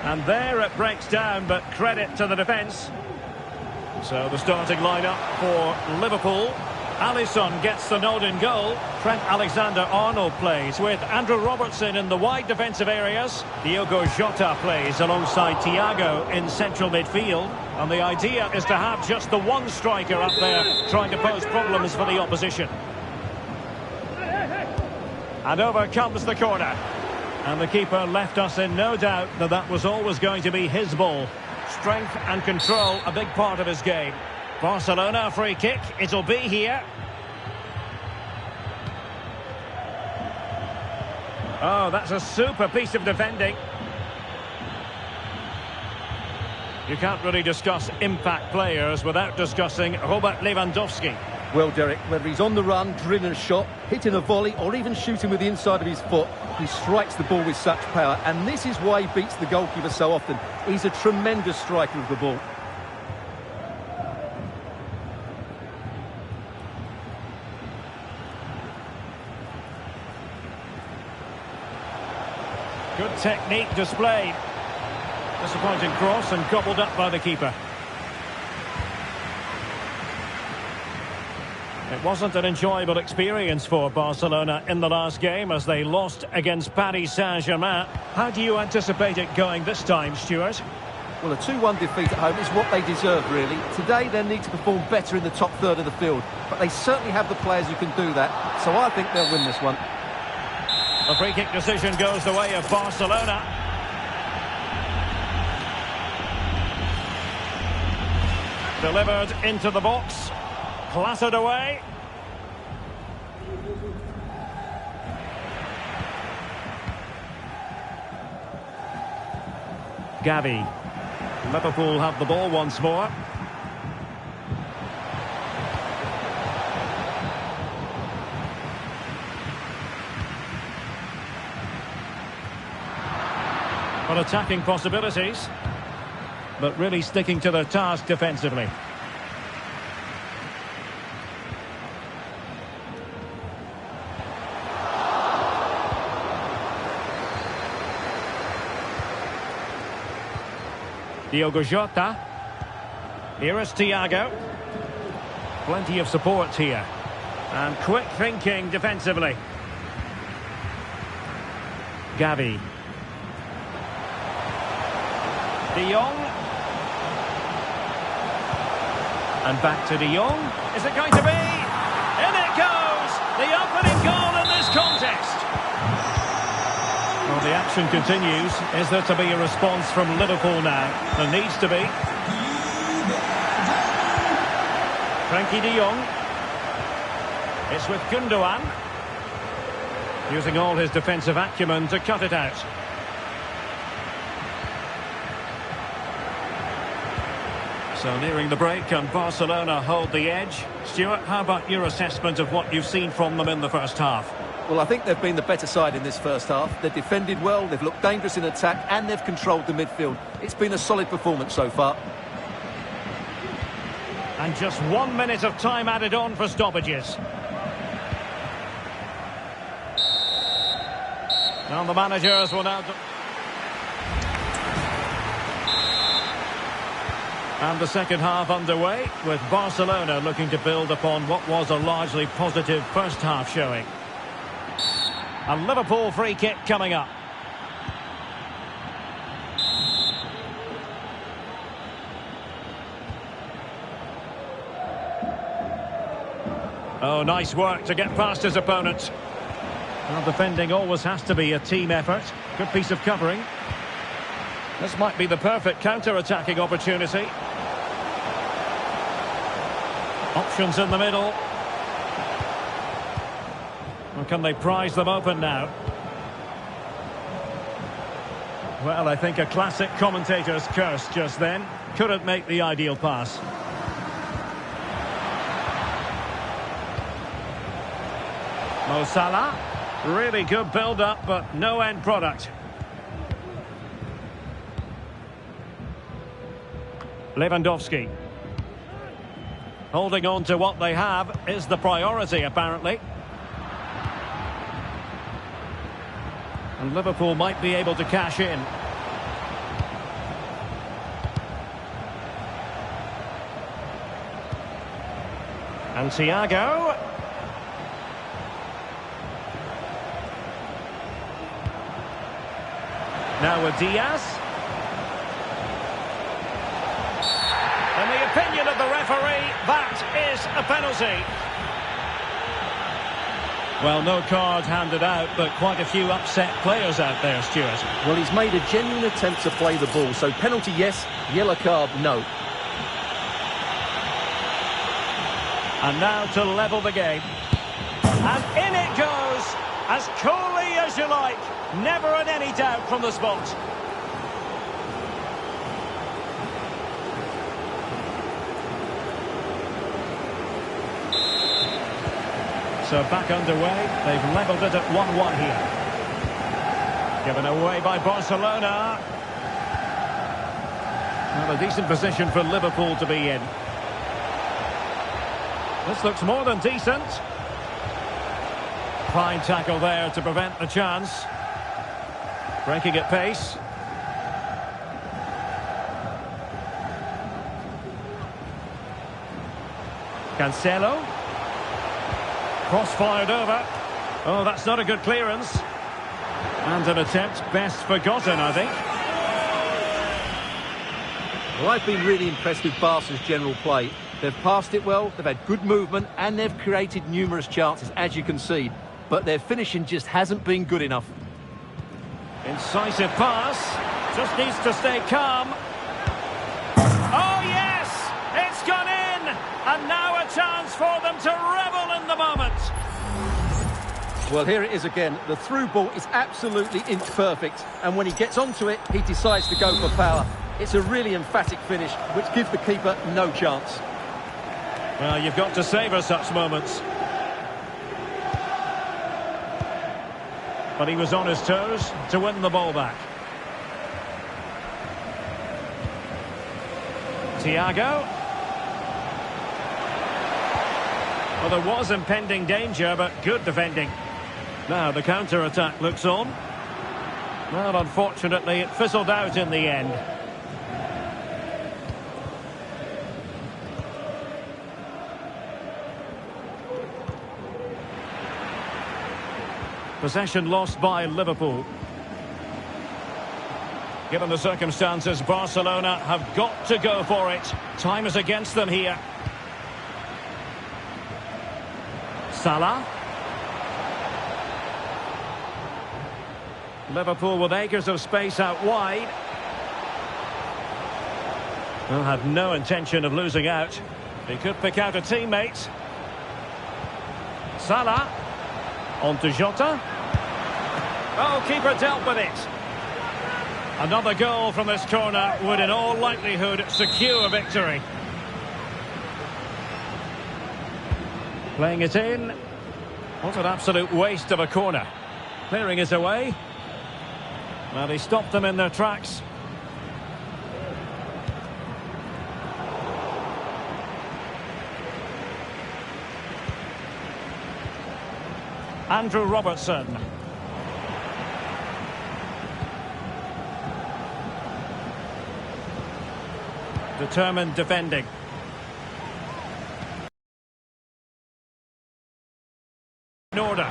And there it breaks down, but credit to the defence. So the starting lineup for Liverpool. Alisson gets the nod in goal. Trent Alexander-Arnold plays with Andrew Robertson in the wide defensive areas. Diogo Jota plays alongside Thiago in central midfield. And the idea is to have just the one striker up there trying to pose problems for the opposition. And over comes the corner. And the keeper left us in no doubt that that was always going to be his ball. Strength and control, a big part of his game. Barcelona free kick, it'll be here. Oh, that's a super piece of defending. You can't really discuss impact players without discussing Robert Lewandowski. Well, Derek, whether he's on the run, drilling a shot, hitting a volley, or even shooting with the inside of his foot, he strikes the ball with such power. And this is why he beats the goalkeeper so often. He's a tremendous striker of the ball. Good technique displayed. Disappointing cross and gobbled up by the keeper. It wasn't an enjoyable experience for Barcelona in the last game as they lost against Paris Saint-Germain. How do you anticipate it going this time, Stuart? Well, a 2-1 defeat at home is what they deserve, really. Today, they need to perform better in the top third of the field. But they certainly have the players who can do that. So I think they'll win this one. The free kick decision goes the way of Barcelona. Delivered into the box. Clattered away. Gavi. Liverpool have the ball once more. But attacking possibilities, but really sticking to their task defensively. Diogo Jota. Here is Thiago. Plenty of support here. And quick thinking defensively. Gavi. De Jong. And back to De Jong. Is it going to be? In it goes! The opening goal in this contest. Well, the action continues. Is there to be a response from Liverpool now? There needs to be. Frenkie de Jong. It's with Gundogan. Using all his defensive acumen to cut it out. So nearing the break and Barcelona hold the edge. Stuart, how about your assessment of what you've seen from them in the first half? Well, I think they've been the better side in this first half. They've defended well, they've looked dangerous in attack, and they've controlled the midfield. It's been a solid performance so far. And just 1 minute of time added on for stoppages. Now the managers will now... And the second half underway, with Barcelona looking to build upon what was a largely positive first half showing. A Liverpool free kick coming up. Oh, nice work to get past his opponent. Well, defending always has to be a team effort. Good piece of covering. This might be the perfect counter-attacking opportunity. Options in the middle. Or can they prise them open now? Well, I think a classic commentator's curse just then. Couldn't make the ideal pass. Mo Salah. Really good build-up, but no end product. Lewandowski. Holding on to what they have is the priority, apparently. And Liverpool might be able to cash in. And Thiago. Now with Diaz. In the opinion of the referee, that is a penalty. Well, no card handed out, but quite a few upset players out there, Stuart. Well, he's made a genuine attempt to play the ball, so penalty yes, yellow card no. And now to level the game. And in it goes, as coolly as you like. Never in any doubt from the spot. So back underway, they've levelled it at 1-1 here. Given away by Barcelona. Well, a decent position for Liverpool to be in. This looks more than decent. Fine tackle there to prevent the chance. Breaking at pace. Cancelo. Cross fired over. Oh, that's not a good clearance. And an attempt best forgotten, I think. Well, I've been really impressed with Barca's general play. They've passed it well, they've had good movement, and they've created numerous chances, as you can see. But their finishing just hasn't been good enough. Incisive pass. Just needs to stay calm. Oh, yes! It's gone in! And now a chance for them to revel in the moment. Well, here it is again. The through ball is absolutely inch perfect. And when he gets onto it, he decides to go for power. It's a really emphatic finish, which gives the keeper no chance. Well, you've got to savour such moments. But he was on his toes to win the ball back. Thiago. Well, there was impending danger, but good defending. Now the counter-attack looks on. Well, unfortunately, it fizzled out in the end. Possession lost by Liverpool. Given the circumstances, Barcelona have got to go for it. Time is against them here. Salah. Liverpool with acres of space out wide. Well, had no intention of losing out. He could pick out a teammate. Salah. On to Jota. Oh, keeper dealt with it. Another goal from this corner would in all likelihood secure victory. Playing it in. What an absolute waste of a corner. Clearing it away. Well, he stopped them in their tracks. Andrew Robertson. Determined defending. In order.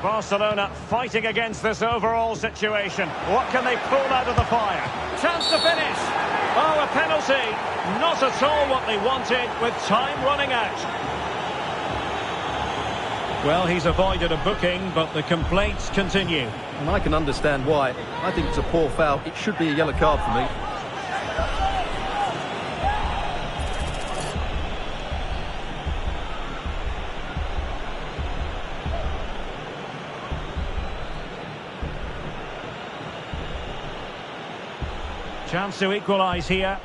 Barcelona fighting against this overall situation. What can they pull out of the fire? Chance to finish. Oh, a penalty. Not at all what they wanted with time running out. Well, he's avoided a booking, but the complaints continue. And I can understand why. I think it's a poor foul. It should be a yellow card for me. Chance to equalise here.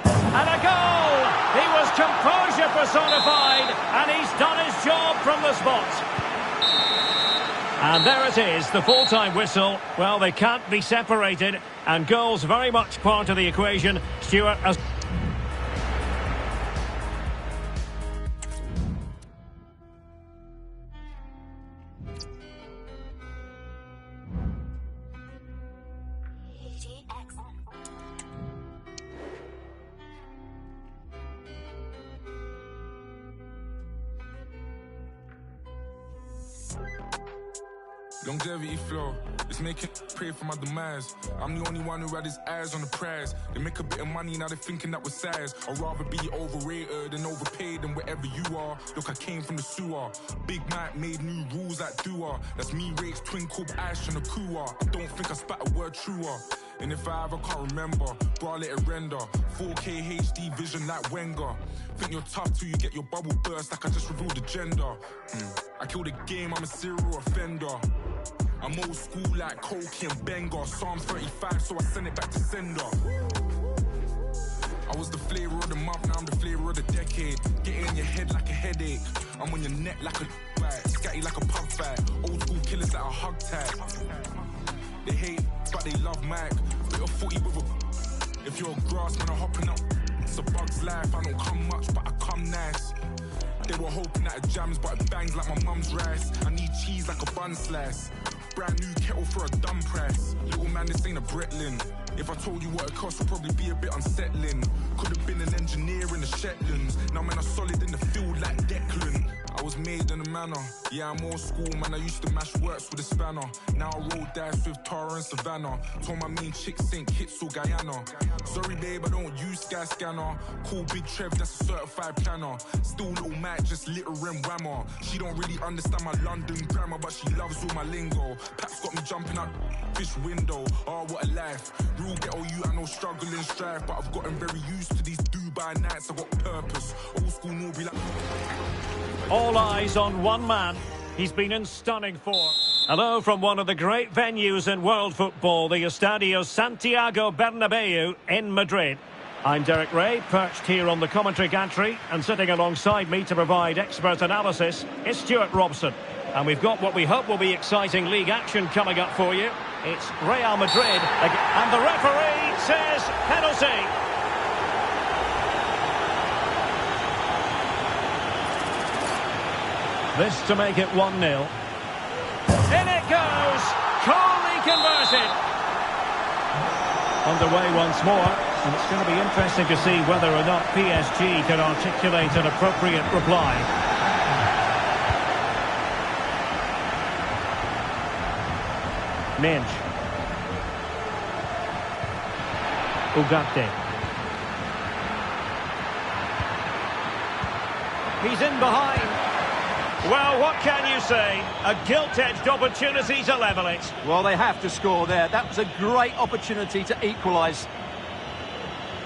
And a goal! He was composure personified, and he's done his job from the spot. And there it is, the full-time whistle. Well, they can't be separated, and goals very much part of the equation. Stuart, as... Longevity flow, it's making pray for my demise. I'm the only one who had his eyes on the prize. They make a bit of money, now they're thinking that we're size. I'd rather be overrated and overpaid than wherever you are. Look, I came from the sewer. Big Mike made new rules like doer. That's me, Rake's twin called Ash and a Kua. I don't think I spat a word truer. And if I ever can't remember, bro, let it render. 4K HD vision like Wenger. Think you're tough till you get your bubble burst like I just revealed the gender. I kill the game, I'm a serial offender. I'm old school like Coke and Benga. Psalms 35, so I send it back to sender. I was the flavour of the month, now I'm the flavour of the decade. Get in your head like a headache. I'm on your neck like a fight. Scatty like a pub fight. Old school killers like a hug tag. They hate, but they love Mike. Bit of footy with a... If you're a grass man, I'm hopping up. It's a bug's life, I don't come much, but I come nice. They were hoping that it jams, but it bangs like my mum's rice. I need cheese like a bun slice. Brand new kettle for a dumb price. Little man, this ain't a Bretlin. If I told you what it cost, would probably be a bit unsettling. Could have been an engineer in the Shetlands. Now man, I'm solid in the field like Declan. I was made in a manner. Yeah, I'm old school, man. I used to mash works with a spanner. Now I roll dice with Tara and Savannah. Told my main chick St. Kitts or Guyana. Sorry, babe, I don't use Sky Scanner. Call Big Trev, that's a certified planner. Still little Mac, just litter and whammer. She don't really understand my London grammar, but she loves all my lingo. Paps got me jumping out fish window. Oh, what a life. Real ghetto you, I know struggle and strife, but I've gotten very used to these Dubai nights. I got purpose. Old school Norby like... All eyes on one man. He's been in stunning form. Hello from one of the great venues in world football, the Estadio Santiago Bernabeu in Madrid. I'm Derek Ray, perched here on the commentary gantry, and sitting alongside me to provide expert analysis is Stuart Robson. And we've got what we hope will be exciting league action coming up for you. It's Real Madrid, and the referee says penalty. This to make it 1-0. In it goes! Coolly converted! Underway once more, and it's going to be interesting to see whether or not PSG can articulate an appropriate reply. Minge. Ugarte. He's in behind. Well, what can you say? A gilt-edged opportunity to level it. Well, they have to score there. That was a great opportunity to equalise.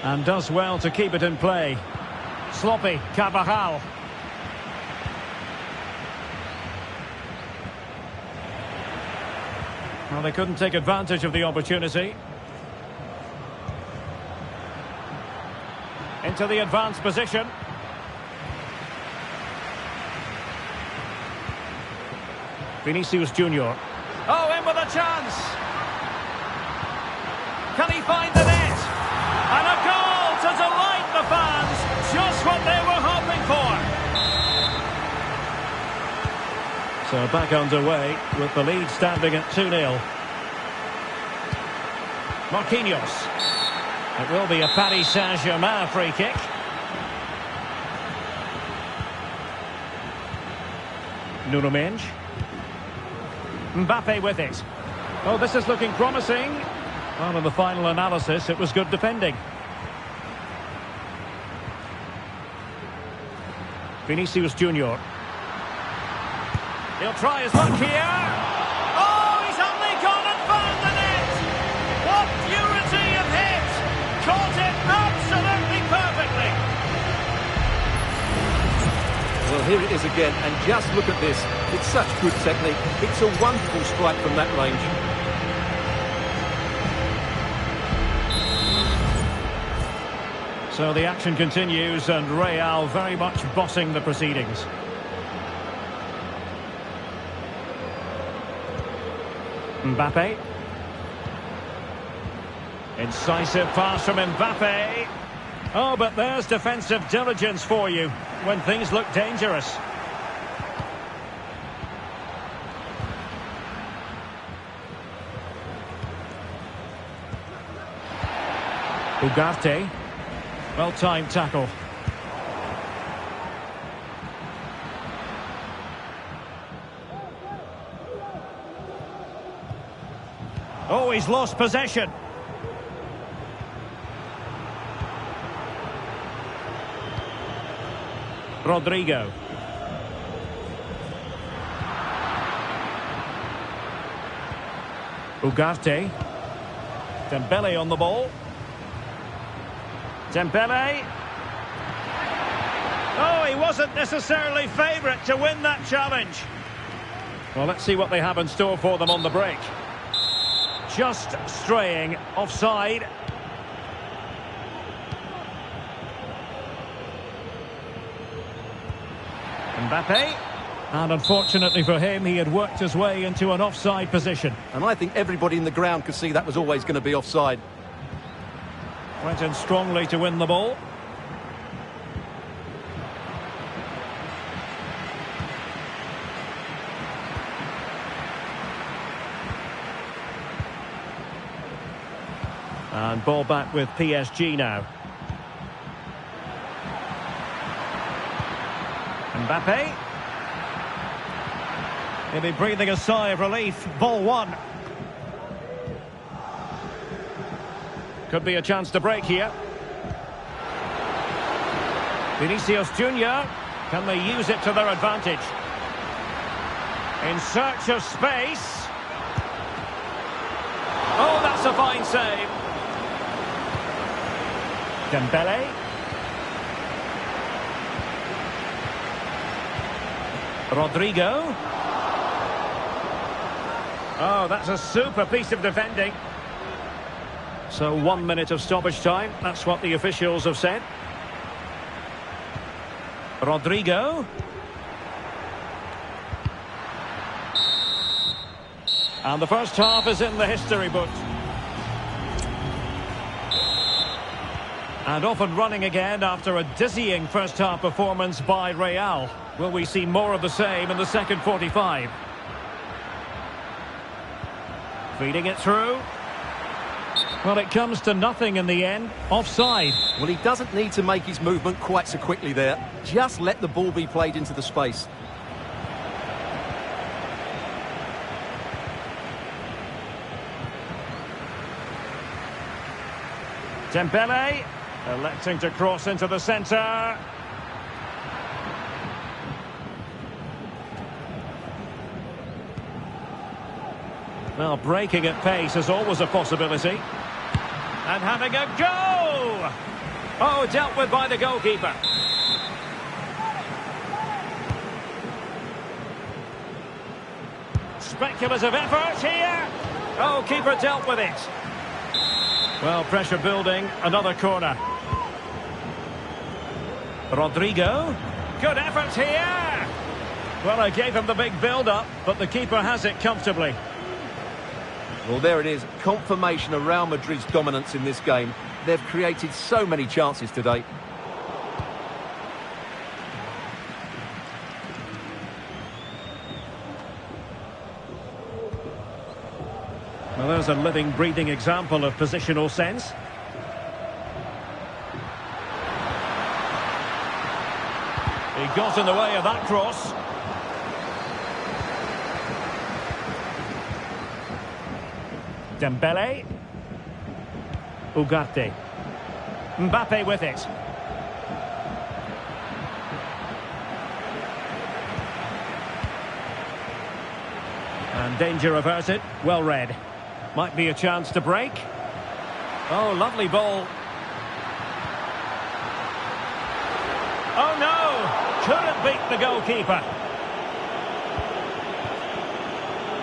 And does well to keep it in play. Sloppy, Carvajal. Well, they couldn't take advantage of the opportunity. Into the advanced position. Vinicius Junior. Oh, in with a chance. Can he find the net? And a goal to delight the fans. Just what they were hoping for. So back underway with the lead standing at 2-0. Marquinhos. It will be a Paris Saint-Germain free kick. Nuno Mendes. Mbappe with it. Oh, this is looking promising. Well, in the final analysis, it was good defending. Vinicius Junior. He'll try his luck here. Oh, he's only gone and found the net! What purity of hit! Caught it absolutely perfectly! Well, here it is again, and just look at this. It's such good technique. It's a wonderful strike from that range. So the action continues, and Real very much bossing the proceedings. Mbappe. Incisive pass from Mbappe. Oh, but there's defensive diligence for you when things look dangerous. Ugarte. Well-timed tackle. Oh, he's lost possession. Rodrigo. Ugarte. Dembele on the ball. Dembele. Oh, he wasn't necessarily favourite to win that challenge. Well, let's see what they have in store for them on the break. Just straying offside. Mbappe. And unfortunately for him, he had worked his way into an offside position. And I think everybody in the ground could see that was always going to be offside. Went in strongly to win the ball. And ball back with PSG now. Mbappe. He'll be breathing a sigh of relief. Ball one. Could be a chance to break here. Vinicius Junior. Can they use it to their advantage? In search of space. Oh, that's a fine save. Dembele. Rodrigo. Oh, that's a super piece of defending. So 1 minute of stoppage time. That's what the officials have said. Rodrigo. And the first half is in the history books. And off and running again after a dizzying first half performance by Real. Will we see more of the same in the second 45? Feeding it through. Well, it comes to nothing in the end. Offside. Well, he doesn't need to make his movement quite so quickly there. Just let the ball be played into the space. Dembele electing to cross into the centre. Well, breaking at pace is always a possibility. And having a go! Oh, dealt with by the goalkeeper. Speculative effort here. Oh, keeper dealt with it. Well, pressure building, another corner. Rodrigo. Good effort here. Well, I gave him the big build-up, but the keeper has it comfortably. Well, there it is. Confirmation of Real Madrid's dominance in this game. They've created so many chances today. Well, there's a living, breathing example of positional sense. He got in the way of that cross. Dembele. Ugarte. Mbappe with it. And danger averted. Well read. Might be a chance to break. Oh, lovely ball. Oh no! Couldn't beat the goalkeeper.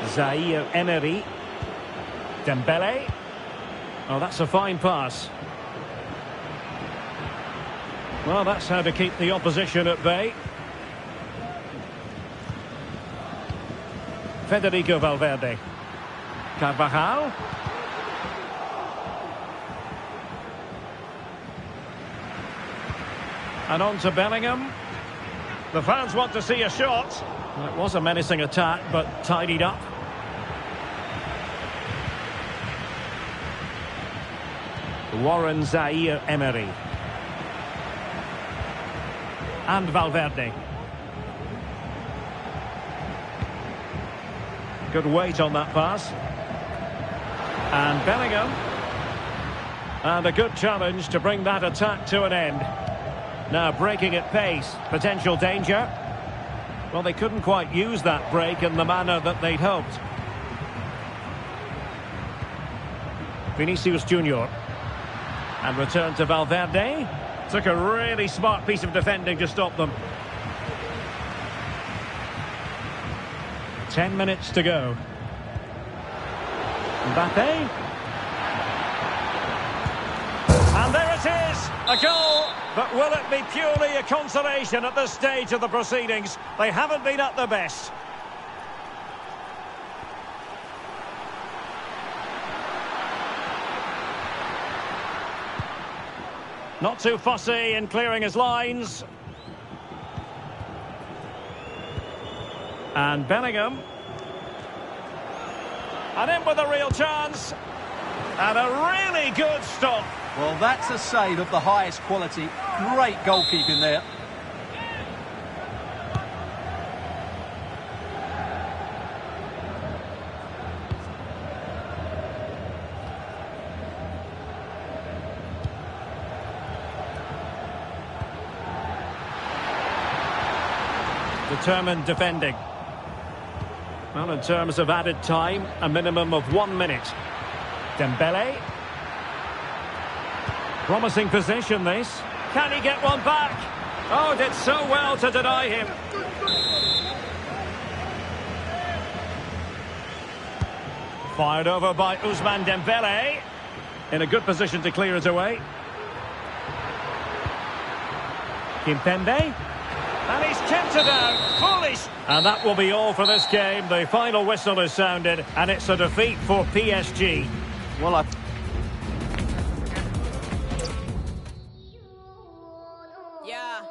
Zaire Emery. Dembele. Oh, that's a fine pass. Well, that's how to keep the opposition at bay. Federico Valverde. Carvajal. And on to Bellingham. The fans want to see a shot. It was a menacing attack, but tidied up. Warren Zaire Emery. And Valverde. Good weight on that pass. And Bellingham. And a good challenge to bring that attack to an end. Now breaking at pace. Potential danger. Well, they couldn't quite use that break in the manner that they'd hoped. Vinicius Junior. And return to Valverde. Took a really smart piece of defending to stop them. 10 minutes to go. Mbappe. And there it is, a goal. But will it be purely a consolation at this stage of the proceedings? They haven't been at their best. Not too fussy in clearing his lines. And Bellingham. And in with a real chance. And a really good stop. Well, that's a save of the highest quality. Great goalkeeping there. Determined defending. Well, in terms of added time, a minimum of 1 minute. Dembele. Promising position, this. Can he get one back? Oh, did so well to deny him. Fired over by Ousmane Dembele. In a good position to clear it away. Kimpembe. And he's kept it out. Foolish. And that will be all for this game. The final whistle is sounded, and it's a defeat for PSG. Well, Yeah.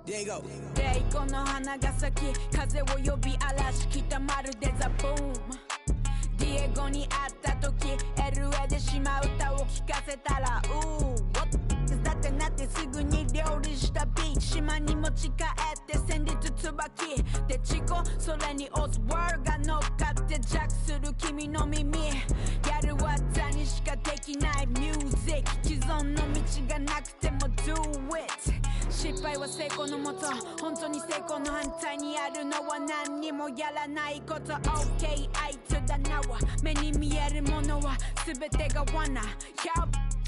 There you go. デイコの花が咲き、風を呼び嵐来たまるでザブーム。ディエゴに会った時、LA で島歌を聴かせたら、だってなってすぐに料理したビーチ、島に持ち帰って戦慄椿でチコ、それにオズワーが乗っかってジャックする君の耳、やる技にしかできないミュージック、既存の道がなくても do it。 失敗は成功のもと、本当に成功の反対にあるのは何にもやらないこと。 OK、 I to the now、 目に見えるものは全てが罠。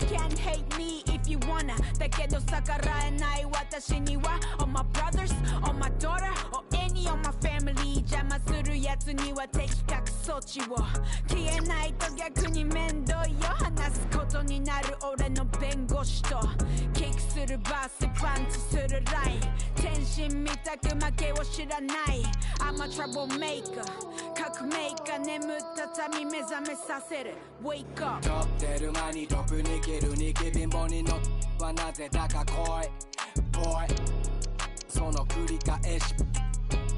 Can't hate me if you wanna、 だけど逆らえない私には All my brothers, all my daughter, or any of my family、 邪魔するやつには的確措置を、消えないと逆に面倒よ、話すことになる俺の弁護士と、キックするバースパンチするライン、天心みたく負けを知らない。 I'm a troublemaker、 革命家、眠った民目覚めさせる Wake up。 飛ってる間にトップに切るにき貧乏に乗っはなぜだか来いボーイ、その繰り返し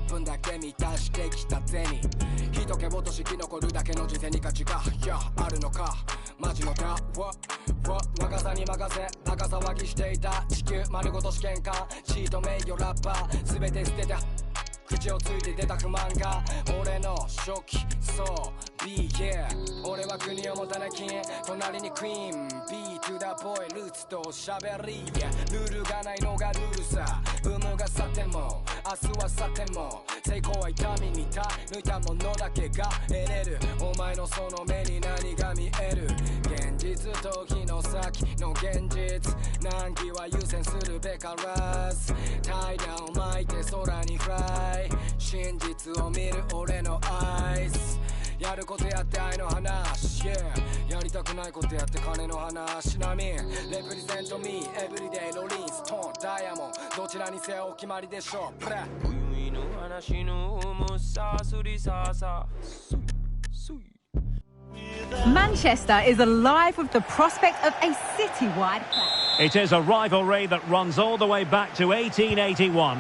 分だけ満たしてきた銭、人気落とし生き残るだけの人生に価値があるのか、マジのタ若さに任せバカ騒ぎしていた地球丸ごと試験官、チート名誉ラッパー全て捨てた口をついて出た不満が俺の初期、そう Be here、 俺は国を持たない金、隣にクイーン Be to the boy、 ルーツと喋り、ルールがないのがルールさ、ブームが去っても明日は去っても成功は痛みに耐え抜いたものだけが得れるお前のその目に何が見える現実と日の先の現実難儀は優先するべからず怠惰を巻いて空にフライ真実を見る俺のアイスやることやって愛の話、yeah、やりたくないことやって金の話なみレプリゼントミーエブリデイロリンストーンダイヤモンドどちらにせよお決まりでしょうプレ今宵の話の重さすりささManchester is alive with the prospect of a citywide clash. It is a rivalry that runs all the way back to 1881,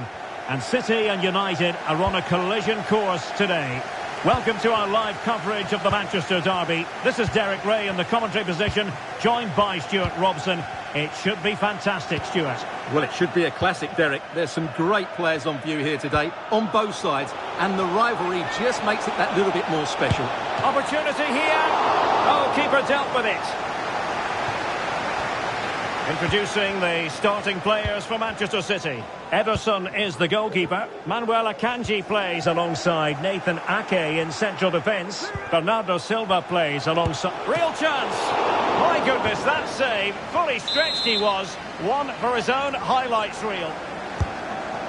and City and United are on a collision course today. Welcome to our live coverage of the Manchester derby. This is Derek Ray in the commentary position, joined by Stuart Robson. It should be fantastic, Stuart. Well, it should be a classic, Derek. There's some great players on view here today, on both sides, and the rivalry just makes it that little bit more special. Opportunity here. Oh, keeper dealt with it. Introducing the starting players for Manchester City. Ederson is the goalkeeper. Manuel Akanji plays alongside Nathan Ake in central defence. Bernardo Silva plays alongside... Real chance! My goodness, that save. Fully stretched he was. One for his own highlights reel.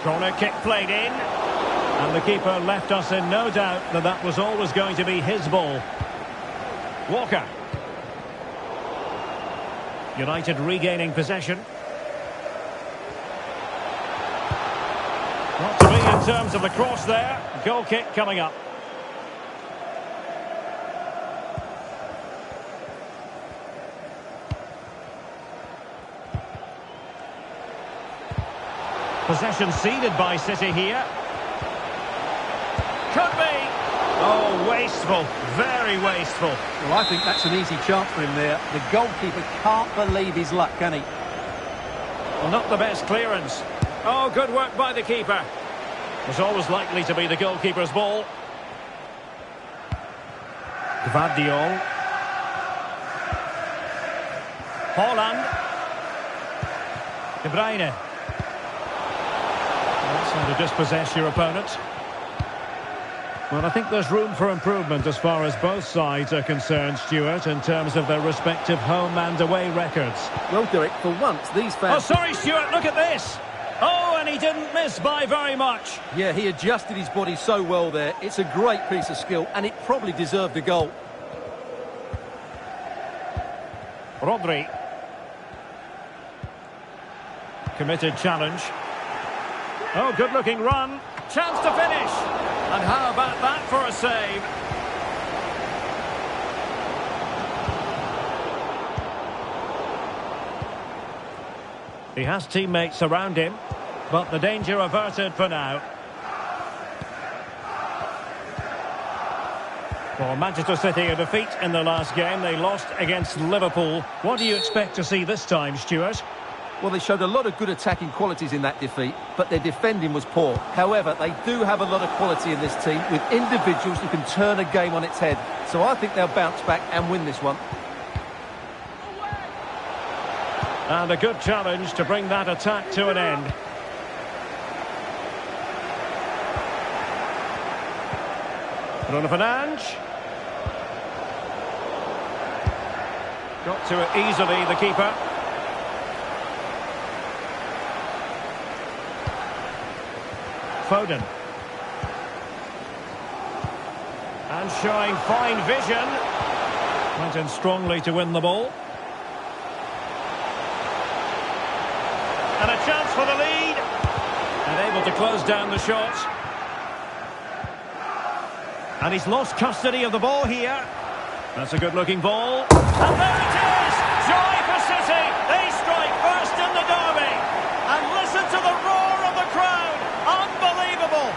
Corner kick played in. And the keeper left us in no doubt that that was always going to be his ball. Walker. United regaining possession. Not to be in terms of the cross there. Goal kick coming up. Possession ceded by City here. Could be. Oh, wasteful. Very wasteful. Well, I think that's an easy chance for him there. The goalkeeper can't believe his luck, can he? Well, not the best clearance. Oh, good work by the keeper. Was always likely to be the goalkeeper's ball. Gvardiol. Haaland. De Bruyne. That's how to dispossess your opponent. Well, I think there's room for improvement as far as both sides are concerned, Stuart, in terms of their respective home and away records. Well, Derek, for once, these fans... Oh, sorry, Stuart, look at this! Oh, and he didn't miss by very much. Yeah, he adjusted his body so well there. It's a great piece of skill, and it probably deserved a goal. Rodri. Committed challenge. Oh, good-looking run. Chance to finish. And how about that for a save? He has teammates around him, but the danger averted for now. For Manchester City, a defeat in the last game. They lost against Liverpool. What do you expect to see this time, Stuart? Well, they showed a lot of good attacking qualities in that defeat, but their defending was poor. However, they do have a lot of quality in this team, with individuals who can turn a game on its head. So I think they'll bounce back and win this one. And a good challenge to bring that attack to an end. Bruno Fernandes. Got to it easily, the keeper. Foden. And showing fine vision. Went in strongly to win the ball. And a chance for the lead. And able to close down the shot. And he's lost custody of the ball here. That's a good-looking ball. And there it is! Joy for City! They strike first in the derby. And listen to the roar of the crowd. Unbelievable!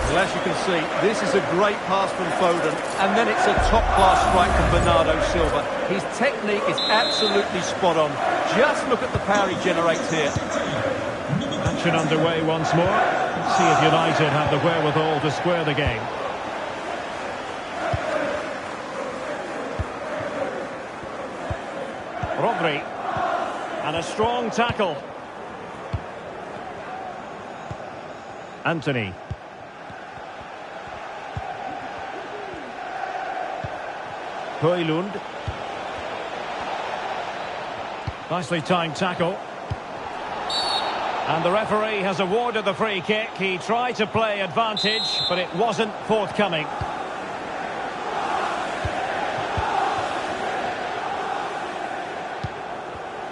Well, as you can see, this is a great pass from Foden, and then it's a top-class strike from Bernardo Silva. His technique is absolutely spot on. Just look at the power he generates here. Action underway once more. Let's see if United have the wherewithal to square the game. Rodri. And a strong tackle. Anthony. Højlund. Nicely timed tackle. And the referee has awarded the free kick. He tried to play advantage, but it wasn't forthcoming.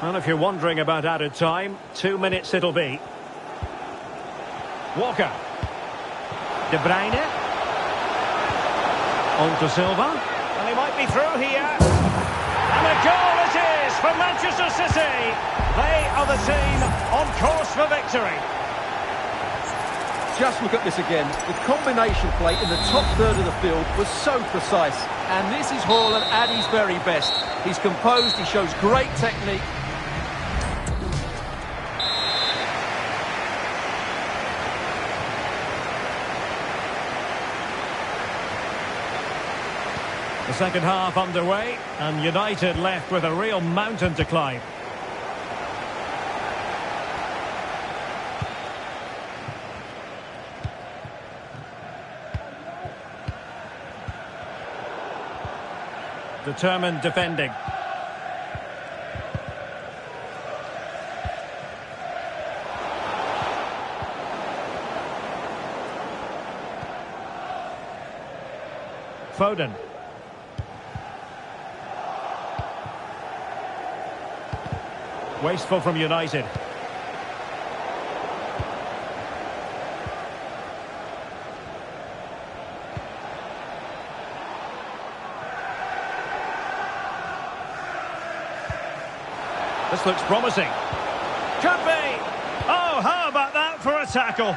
Well, if you're wondering about added time, 2 minutes it'll be. Walker. De Bruyne. On to Silva. And he might be through here. And a goal it is for Manchester City. They are the team on course for victory. Just look at this again. The combination play in the top third of the field was so precise. And this is Haaland at his very best. He's composed, he shows great technique. The second half underway, and United left with a real mountain to climb. Determined defending. Foden. Wasteful from United. This looks promising. Could be. Oh, how about that for a tackle?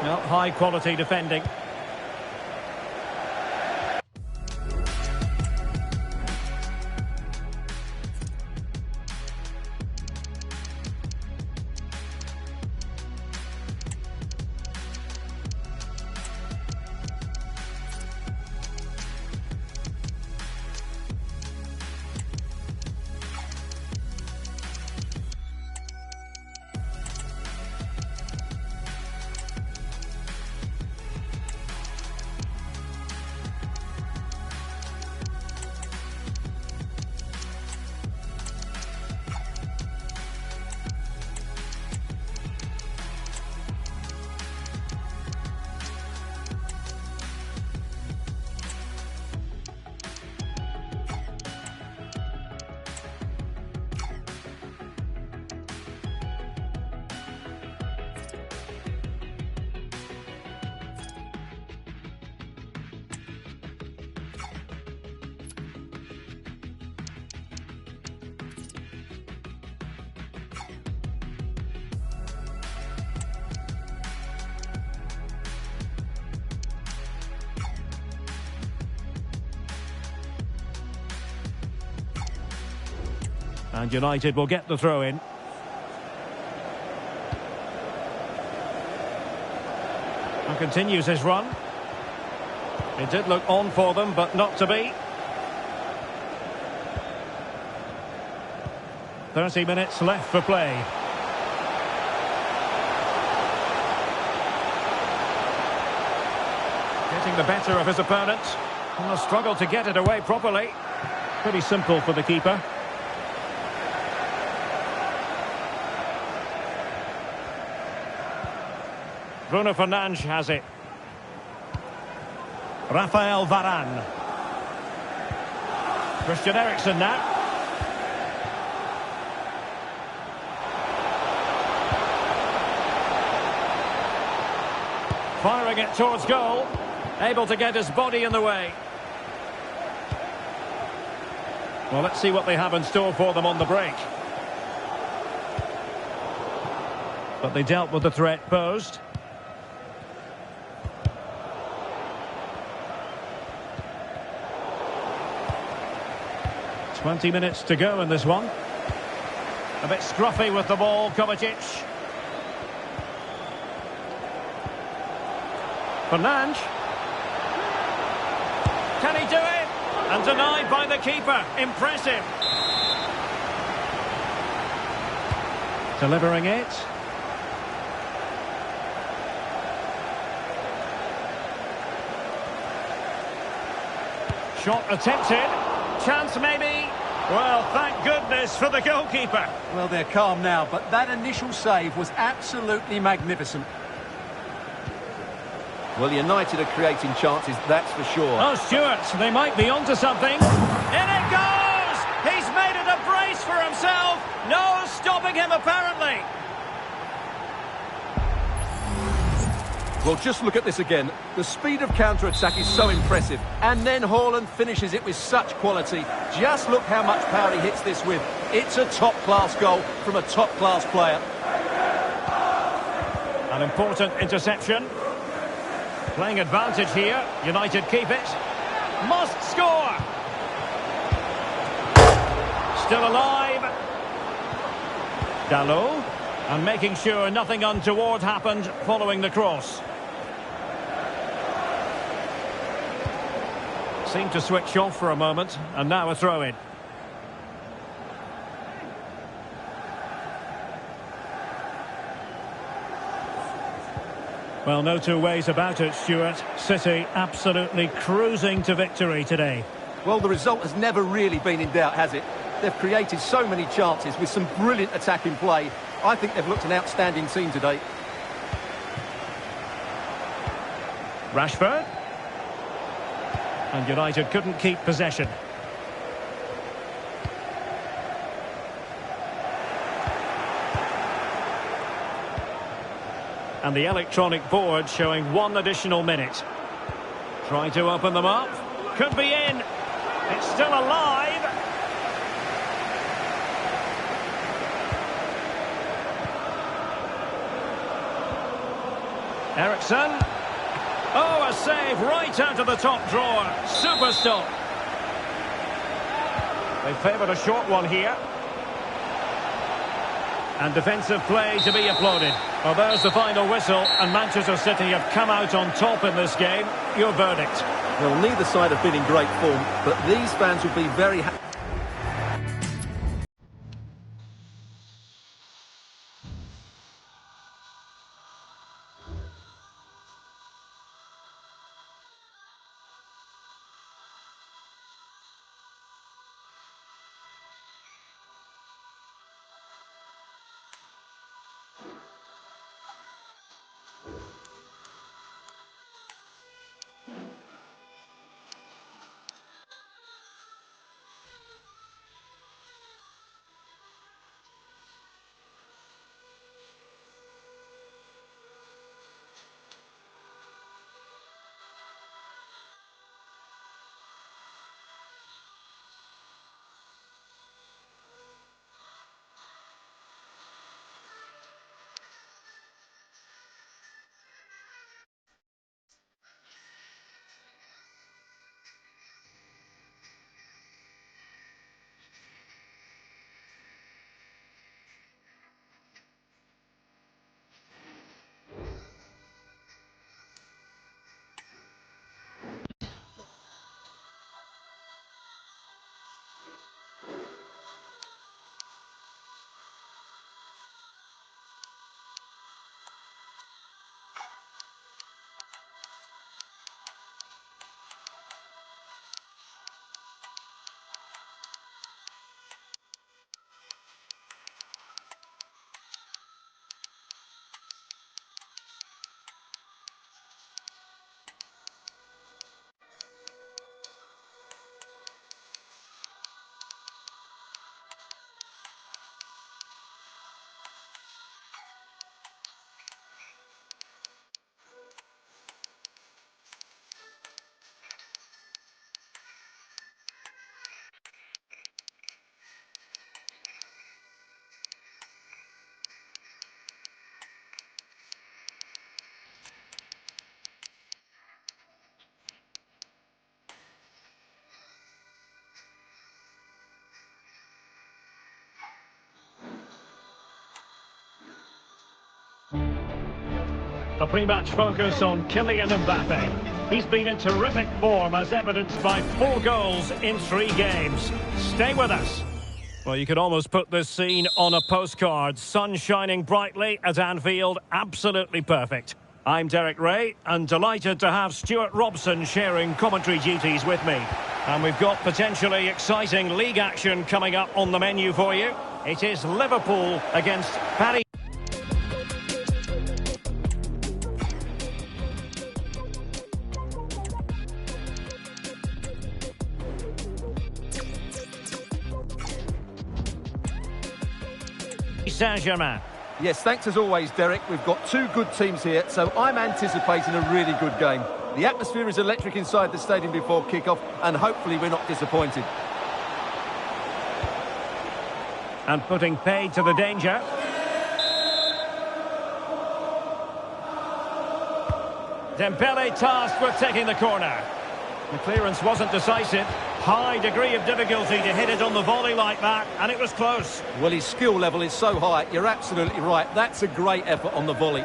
No, high quality defending. And United will get the throw in. And continues his run. It did look on for them, but not to be. 30 minutes left for play. Getting the better of his opponent. And the struggle to get it away properly. Pretty simple for the keeper. Bruno Fernandes has it. Rafael Varane. Christian Eriksen now. Firing it towards goal. Able to get his body in the way. Well, let's see what they have in store for them on the break. But they dealt with the threat posed. 20 minutes to go in this one. A bit scruffy with the ball, Kovacic. Fernandes. Can he do it? And denied by the keeper. Impressive. Delivering it. Shot attempted. Chance maybe. Well, thank goodness for the goalkeeper. Well, they're calm now, but that initial save was absolutely magnificent. Well, United are creating chances, that's for sure. Oh, Stuart, they might be onto something. In it goes! He's made it a brace for himself. No stopping him, apparently. Well, just look at this again. The speed of counter-attack is so impressive. And then Haaland finishes it with such quality. Just look how much power he hits this with. It's a top-class goal from a top-class player. An important interception. Playing advantage here. United keep it. Must score. Still alive. Dalot. And making sure nothing untoward happened following the cross. Seemed to switch off for a moment, and now a throw-in. Well, no two ways about it, Stuart. City absolutely cruising to victory today. Well, the result has never really been in doubt, has it? They've created so many chances with some brilliant attacking play. I think they've looked an outstanding team today. Rashford. And United couldn't keep possession. And the electronic board showing 1 additional minute. Trying to open them up. Could be in. It's still alive. Ericsson. Oh, a save right out of the top drawer. Super stop. They favoured a short one here. And defensive play to be applauded. Well, there's the final whistle, and Manchester City have come out on top in this game. Your verdict? Well, neither side have been in great form, but these fans will be very happy. The pre-match focus on Kylian Mbappe. He's been in terrific form as evidenced by 4 goals in 3 games. Stay with us. Well, you could almost put this scene on a postcard. Sun shining brightly at Anfield. Absolutely perfect. I'm Derek Ray and delighted to have Stuart Robson sharing commentary duties with me. And we've got potentially exciting league action coming up on the menu for you. It is Liverpool against Paris. Saint-Germain. Yes, thanks as always, Derek. We've got 2 good teams here, so I'm anticipating a really good game. The atmosphere is electric inside the stadium before kick-off, and hopefully we're not disappointed. And putting paid to the danger. Dembele tasked with taking the corner. The clearance wasn't decisive. High degree of difficulty to hit it on the volley like that, and it was close. Well, his skill level is so high, you're absolutely right. That's a great effort on the volley.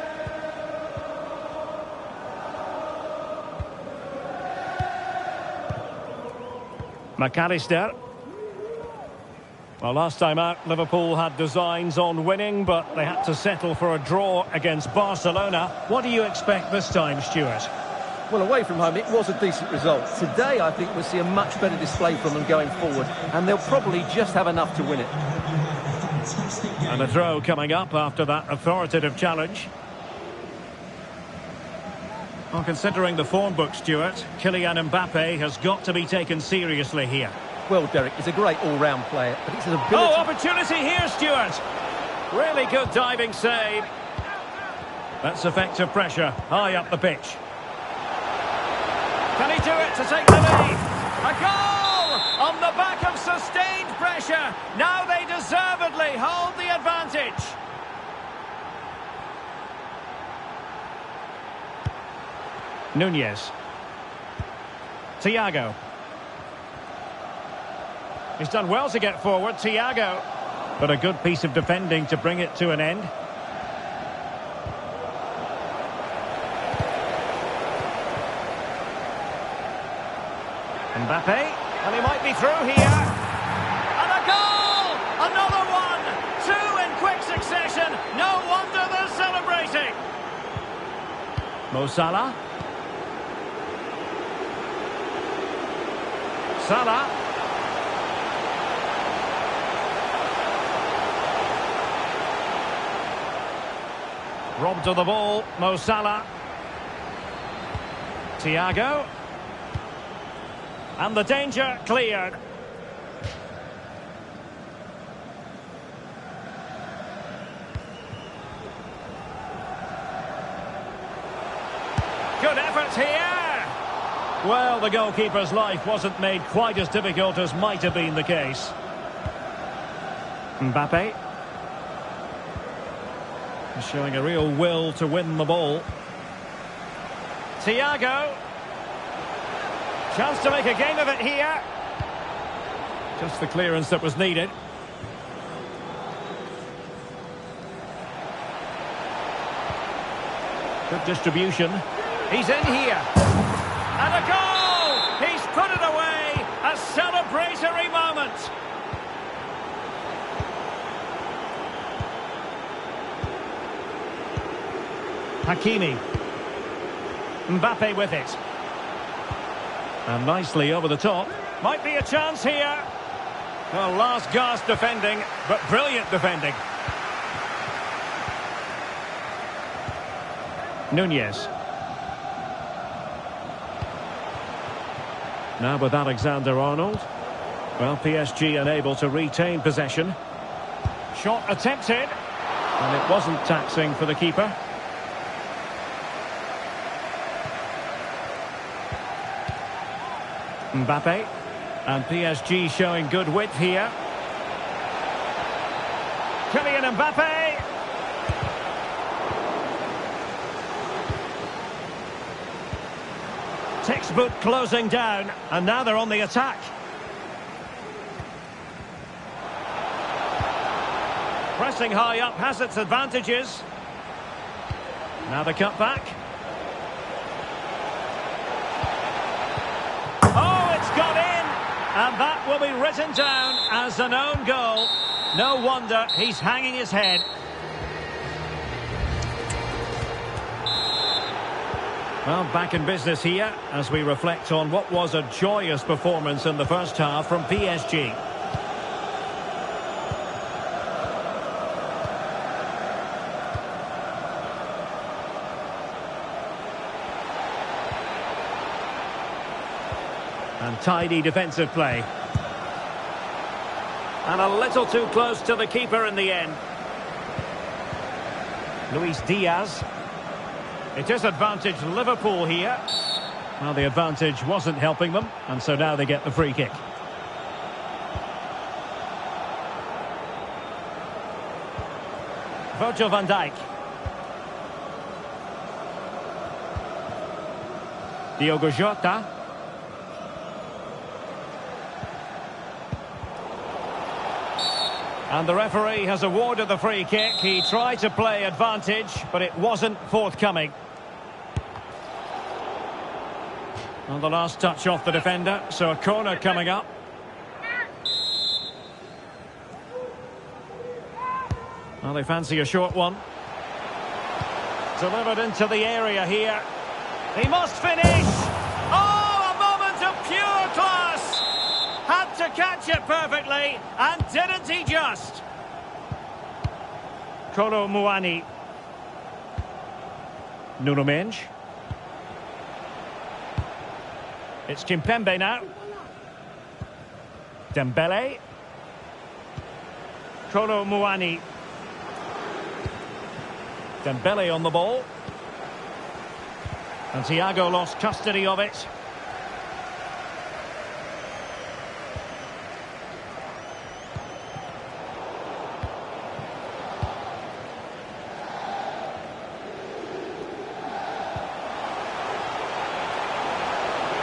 McAllister. Well, last time out, Liverpool had designs on winning, but they had to settle for a draw against Barcelona. What do you expect this time, Stuart? Well, away from home, it was a decent result. Today, I think we'll see a much better display from them going forward, and they'll probably just have enough to win it. And a throw coming up after that authoritative challenge. Well, considering the form book, Stuart, Kylian Mbappe has got to be taken seriously here. Well, Derek, he's a great all-round player, but it's his ability... Oh, opportunity here, Stuart! Really good diving save. That's effective pressure, high up the pitch. Can he do it to take the lead? A goal! On the back of sustained pressure. Now they deservedly hold the advantage. Nunez. Thiago. He's done well to get forward, Thiago. But a good piece of defending to bring it to an end. Mbappe, and he might be through here. And a goal! Another one! 2 in quick succession. No wonder they're celebrating. Mo Salah. Salah. Robbed of the ball, Mo Salah. Thiago. And the danger cleared. Good effort here. Well, the goalkeeper's life wasn't made quite as difficult as might have been the case. Mbappe. Showing a real will to win the ball. Thiago. Chance to make a game of it here. Just the clearance that was needed. Good distribution. He's in here. And a goal! He's put it away. A celebratory moment. Hakimi. Mbappe with it. And nicely over the top. Might be a chance here. Well, last gasp defending, but brilliant defending. Nunez. Now with Alexander-Arnold. Well, PSG unable to retain possession. Shot attempted. And it wasn't taxing for the keeper. Mbappe. And PSG showing good width here. Kylian Mbappe. Textbook closing down, and now they're on the attack. Pressing high up has its advantages. Now the cut back. Oh, it's gone in! And that will be written down as an own goal. No wonder he's hanging his head. Well, back in business here as we reflect on what was a joyous performance in the first half from PSG. And tidy defensive play. And a little too close to the keeper in the end. Luis Diaz. It is advantage Liverpool here. Well, the advantage wasn't helping them, and so now they get the free kick. Virgil van Dijk. Diogo Jota. And the referee has awarded the free kick. He tried to play advantage, but it wasn't forthcoming. On the last touch off the defender, so a corner coming up. Well, they fancy a short one. Delivered into the area here. He must finish! Oh, a moment of pure class! Had to catch it perfectly, and didn't he just? Kolo Muani. Nuno Mendes. It's Kimpembe now. Dembele. Kolo Muani. Dembele on the ball. And Thiago lost custody of it.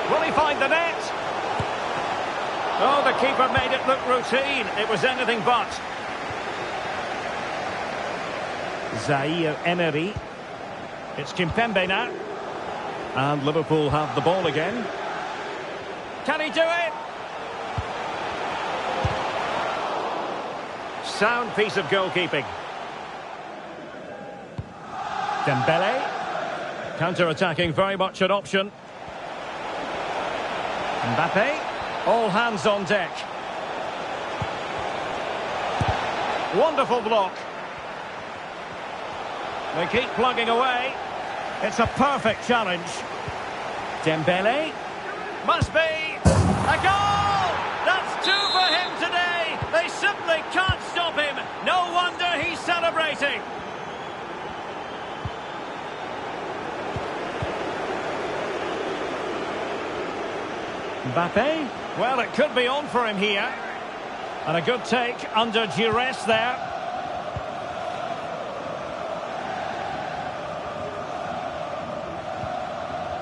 Will he find the net? Oh, the keeper made it look routine. It was anything but. Zaire Emery. It's Kimpembe now. And Liverpool have the ball again. Can he do it? Sound piece of goalkeeping. Dembele. Counter-attacking, very much an option. Mbappe. All hands on deck. Wonderful block. They keep plugging away. It's a perfect challenge. Dembele. Must be a goal! That's two for him today. They simply can't stop him. No wonder he's celebrating. Mbappe. Well, it could be on for him here. And a good take under duress there.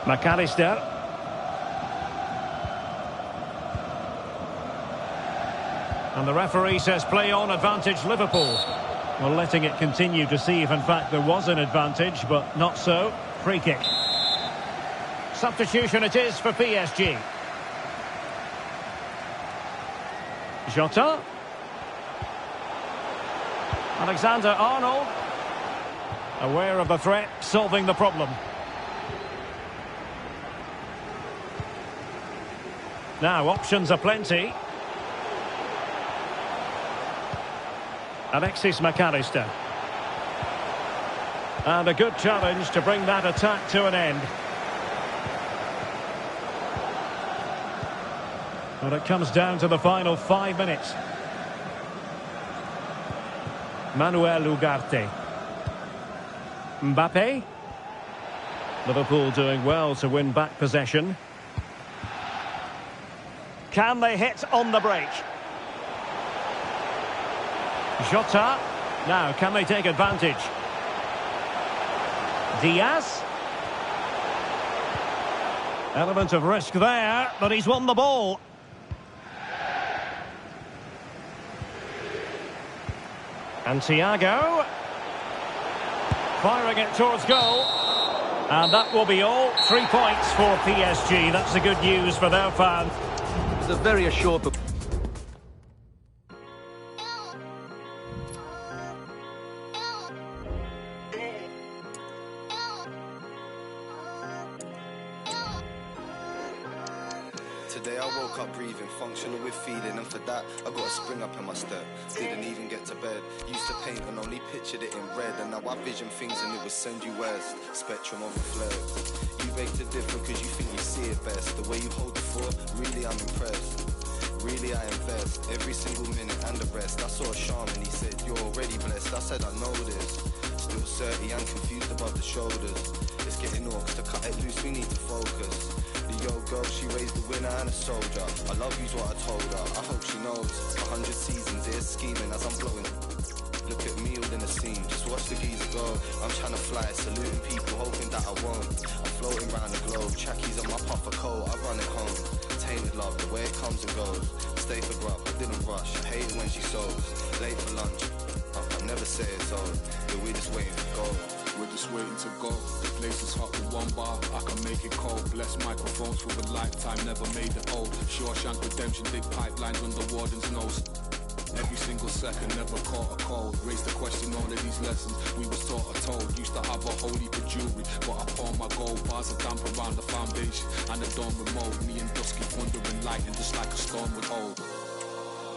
McAllister. And the referee says play on, advantage Liverpool. Well, letting it continue to see if in fact there was an advantage, but not so. Free kick. Substitution it is for PSG. Jota. Alexander-Arnold. Aware of the threat, solving the problem. Now, options are plenty. Alexis McAllister. And a good challenge to bring that attack to an end. But it comes down to the final 5 minutes. Manuel Ugarte. Mbappe. Liverpool doing well to win back possession. Can they hit on the break? Jota. Now, can they take advantage? Diaz. Element of risk there, but he's won the ball. And Thiago. Firing it towards goal. And that will be all. 3 points for PSG. That's the good news for their fans. It's a very assured... Today I woke up breathing, functional with feeling, and for that I got a spring up in my step. Didn't even get to bed. Used to paint and only pictured it in red, and now I vision things and it would send you west. Spectrum of a flirt. You beg to differ because you think you see it best. The way you hold the fort, really I'm impressed. Really I invest every single minute and the rest. I saw a shaman, he said you're already blessed. I said I know this. Still 30 and confused above the shoulders. It's getting orcs to cut it loose, we need to focus. The yo girl, she raised the winner and a soldier. I love you's what I told her, I hope she knows. 100 seasons here scheming as I'm blowing. Look at me all in a scene, just watch the geezer go. I'm trying to fly, saluting people, hoping that I won't. I'm floating round the globe, trackies on my puffer coat, I run it home. Tainted love, the way it comes and goes. Stay for grub, I didn't rush, I hate it when she sows. Late for lunch, I never say it's over. Yeah, we're just waiting to go. We're just waiting to go. The place is hot with one bar, I can make it cold. Bless microphones for a lifetime, never made it old. Shawshank Redemption, dig pipelines on the warden's nose. Every single second, never caught a cold. Raised the question, all of these lessons we was taught or told. Used to have a whole heap of jewelry, but I pawn my gold. Bars are damp around the foundation, and the dawn remote. Me and Dusky thundering lightning, just like a storm would hold.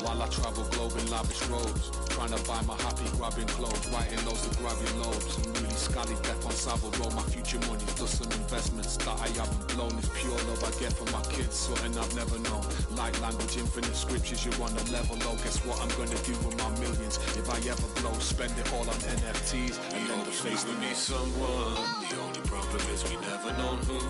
While I travel globe in lavish robes, trying to buy my happy grabbing clothes, writing loads to grab your lobes. I'm really scally death on Savo roll. My future money's just some investments that I haven't blown. It's pure love I get from my kids, something I've never known. Light language, infinite scriptures, you're on a level low. Guess what I'm gonna do with my millions? If I ever blow, spend it all on NFTs and then the face we need someone. The only problem is we never know who.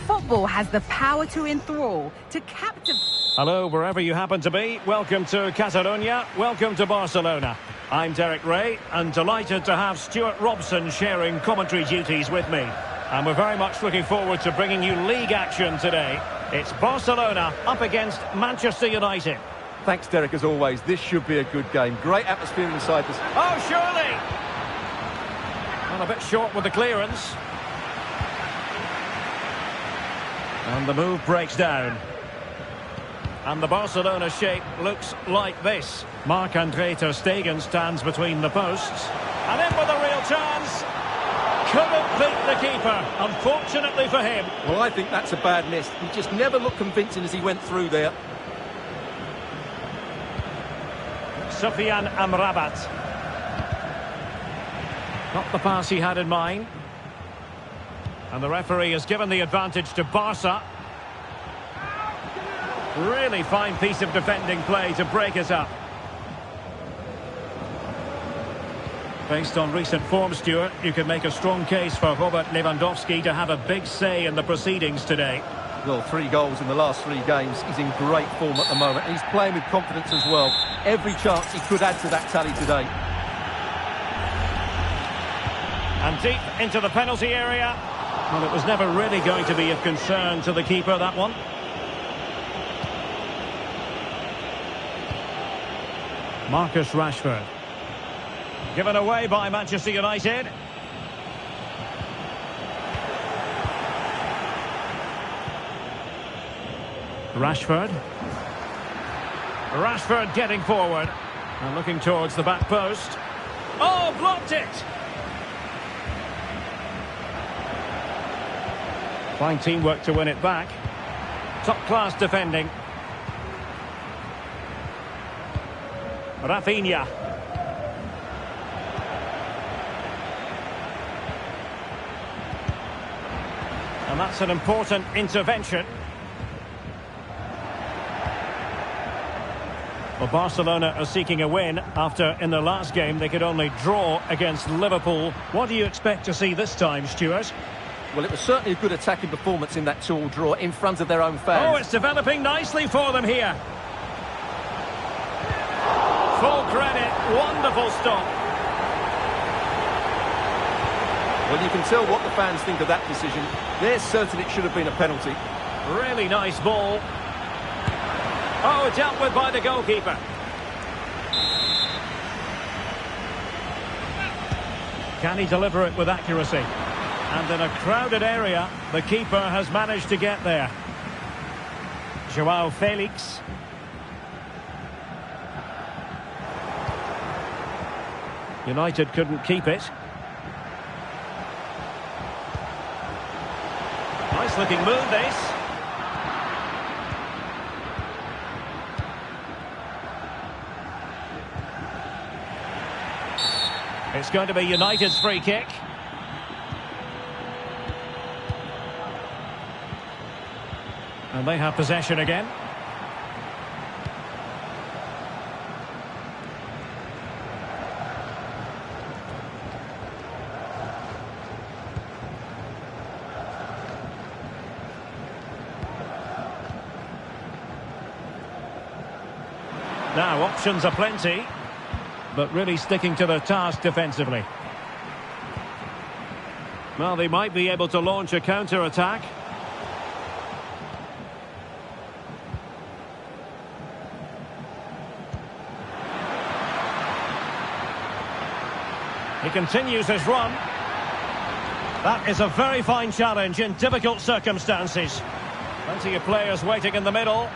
Football has the power to enthrall, to captivate. Hello, wherever you happen to be. Welcome to Catalonia. Welcome to Barcelona. I'm Derek Ray, and delighted to have Stuart Robson sharing commentary duties with me. And we're very much looking forward to bringing you league action today. It's Barcelona up against Manchester United. Thanks, Derek, as always. This should be a good game. Great atmosphere inside this... Oh, surely! Well, a bit short with the clearance. And the move breaks down. And the Barcelona shape looks like this. Marc-Andre ter Stegen stands between the posts. And in with a real chance. Couldn't beat the keeper, unfortunately for him. Well, I think that's a bad miss. He just never looked convincing as he went through there. Sofiane Amrabat. Not the pass he had in mind. And the referee has given the advantage to Barca. Really fine piece of defending play to break it up. Based on recent form, Stuart, you can make a strong case for Robert Lewandowski to have a big say in the proceedings today. Well, 3 goals in the last 3 games. He's in great form at the moment. He's playing with confidence as well. Every chance he could add to that tally today. And deep into the penalty area. Well, it was never really going to be of concern to the keeper, that one. Marcus Rashford. Given away by Manchester United. Rashford. Rashford getting forward. And looking towards the back post. Oh, blocked it! Fine teamwork to win it back. Top-class defending. Rafinha. And that's an important intervention. Well, Barcelona are seeking a win after, in their last game, they could only draw against Liverpool. What do you expect to see this time, Stuart? Well, it was certainly a good attacking performance in that 2-2 draw in front of their own fans. Oh, it's developing nicely for them here. Full credit, wonderful stop. Well, you can tell what the fans think of that decision. They're certain it should have been a penalty. Really nice ball. Oh, dealt with by the goalkeeper. Can he deliver it with accuracy? And in a crowded area, the keeper has managed to get there. Joao Felix. United couldn't keep it. Nice looking move, this. It's going to be United's free kick. And they have possession again. Now, options are plenty, but really sticking to their task defensively. Well, they might be able to launch a counter-attack. He continues his run. That is a very fine challenge in difficult circumstances. Plenty of players waiting in the middle.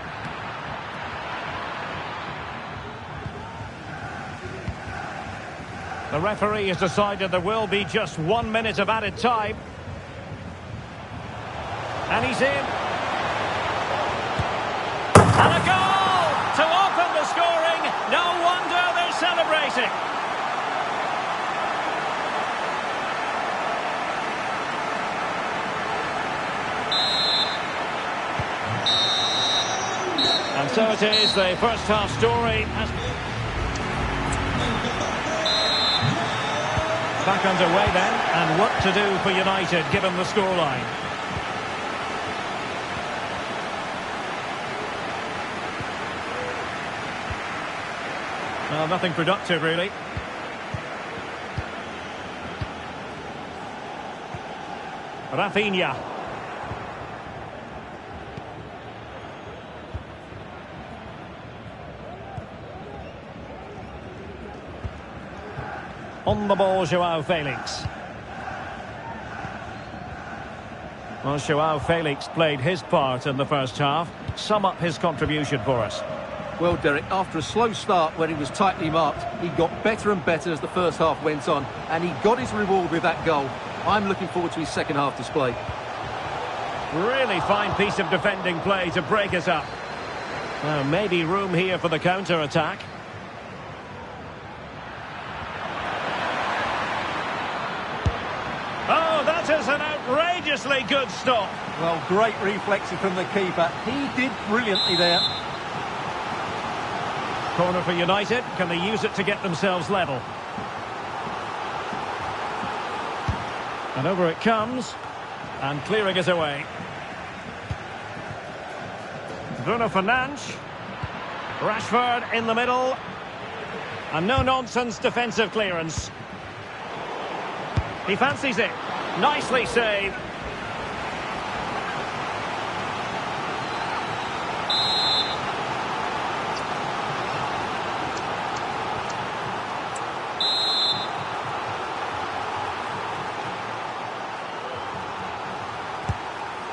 The referee has decided there will be just 1 minute of added time. And he's in. And a goal to open the scoring. No wonder they're celebrating. And so it is, the first half story back underway then, and what to do for United given the scoreline. Well, nothing productive really. Rafinha. On the ball, Joao Felix. Well, Joao Felix played his part in the first half. Sum up his contribution for us. Well, Derek, after a slow start when he was tightly marked, he got better and better as the first half went on, and he got his reward with that goal. I'm looking forward to his second half display. Really fine piece of defending play to break us up. Now, maybe room here for the counter-attack. Oh, that is an outrageously good stop. Well, great reflexing from the keeper. He did brilliantly there. Corner for United. Can they use it to get themselves level? And over it comes. And clearing it away. Bruno Fernandes. Rashford in the middle. And no-nonsense defensive clearance. He fancies it. Nicely saved.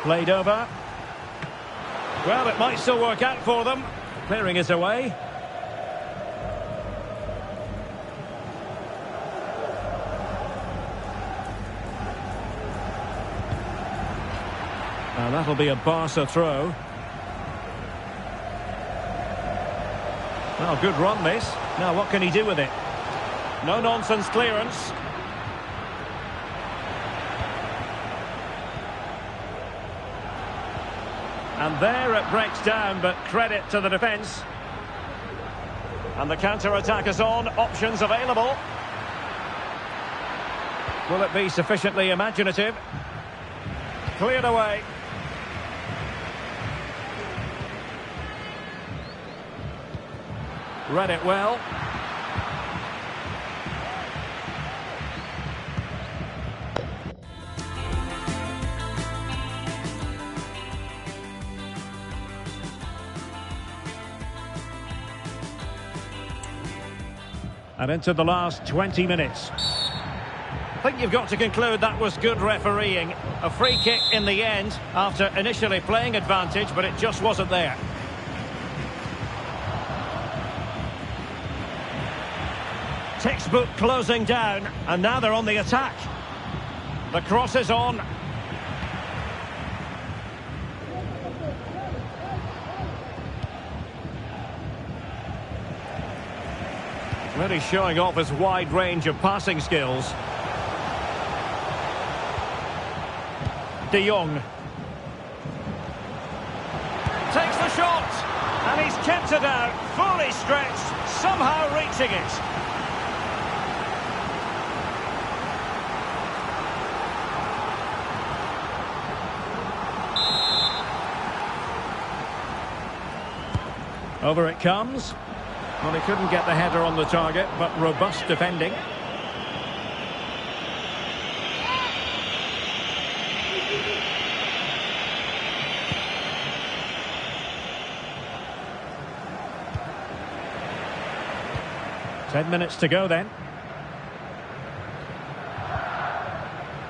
Played over. Well, it might still work out for them. Clearing it away. And that'll be a Barca throw. Well, good run this. Now what can he do with it? No nonsense clearance. And there it breaks down, but credit to the defence. And the counter-attack is on. Options available. Will it be sufficiently imaginative? Cleared away. Read it well. And into the last 20 minutes. I think you've got to conclude that was good refereeing. A free kick in the end after initially playing advantage, but it just wasn't there. Textbook closing down, and now they're on the attack. The cross is on. Really showing off his wide range of passing skills. De Jong. Takes the shot, and he's kept it out, fully stretched, somehow reaching it. Over it comes. Well, he couldn't get the header on the target, but robust defending. Ten minutes to go then.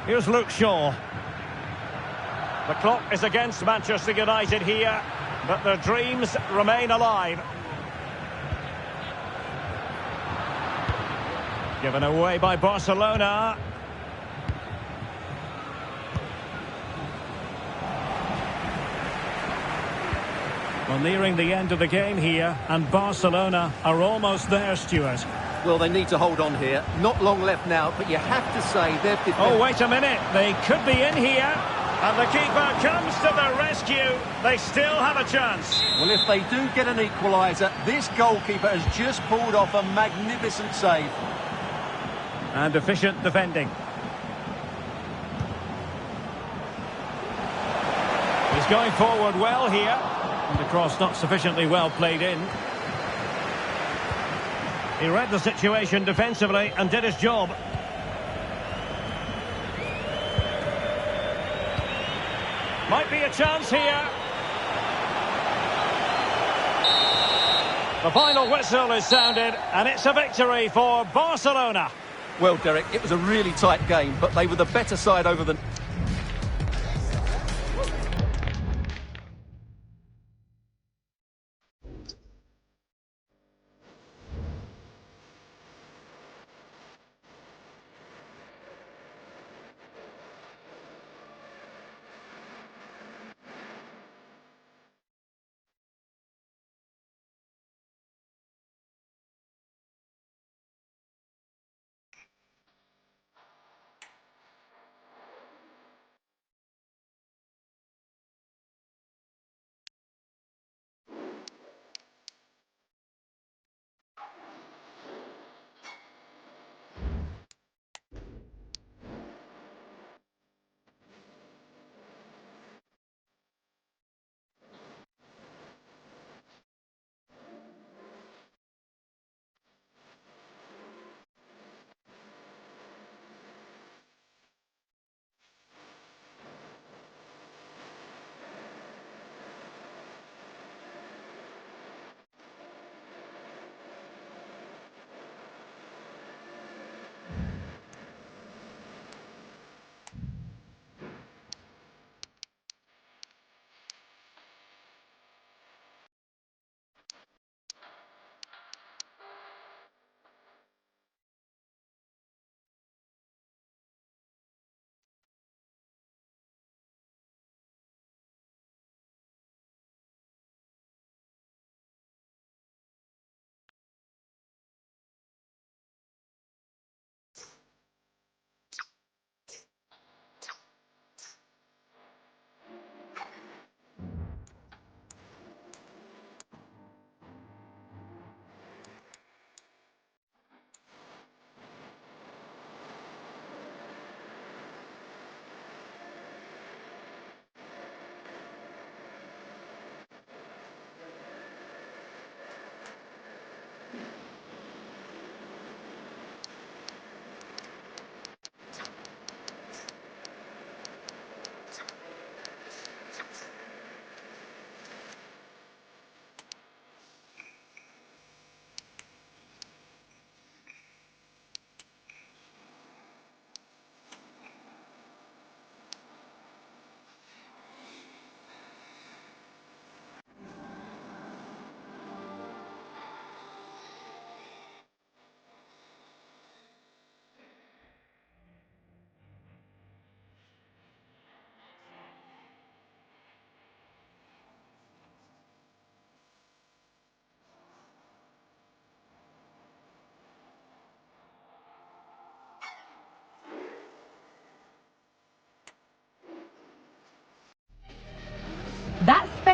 Here's Luke Shaw. The clock is against Manchester United here, but their dreams remain alive. Given away by Barcelona. Well, nearing the end of the game here, and Barcelona are almost there, Stuart. Well, they need to hold on here. Not long left now, but you have to say they've defended. Oh, wait a minute. They could be in here. And the keeper comes to the rescue. They still have a chance. Well, if they do get an equaliser, this goalkeeper has just pulled off a magnificent save. And efficient defending. He's going forward well here. And the cross not sufficiently well played in. He read the situation defensively and did his job. Might be a chance here. The final whistle is sounded, and it's a victory for Barcelona. Well, Derek, it was a really tight game, but they were the better side over the...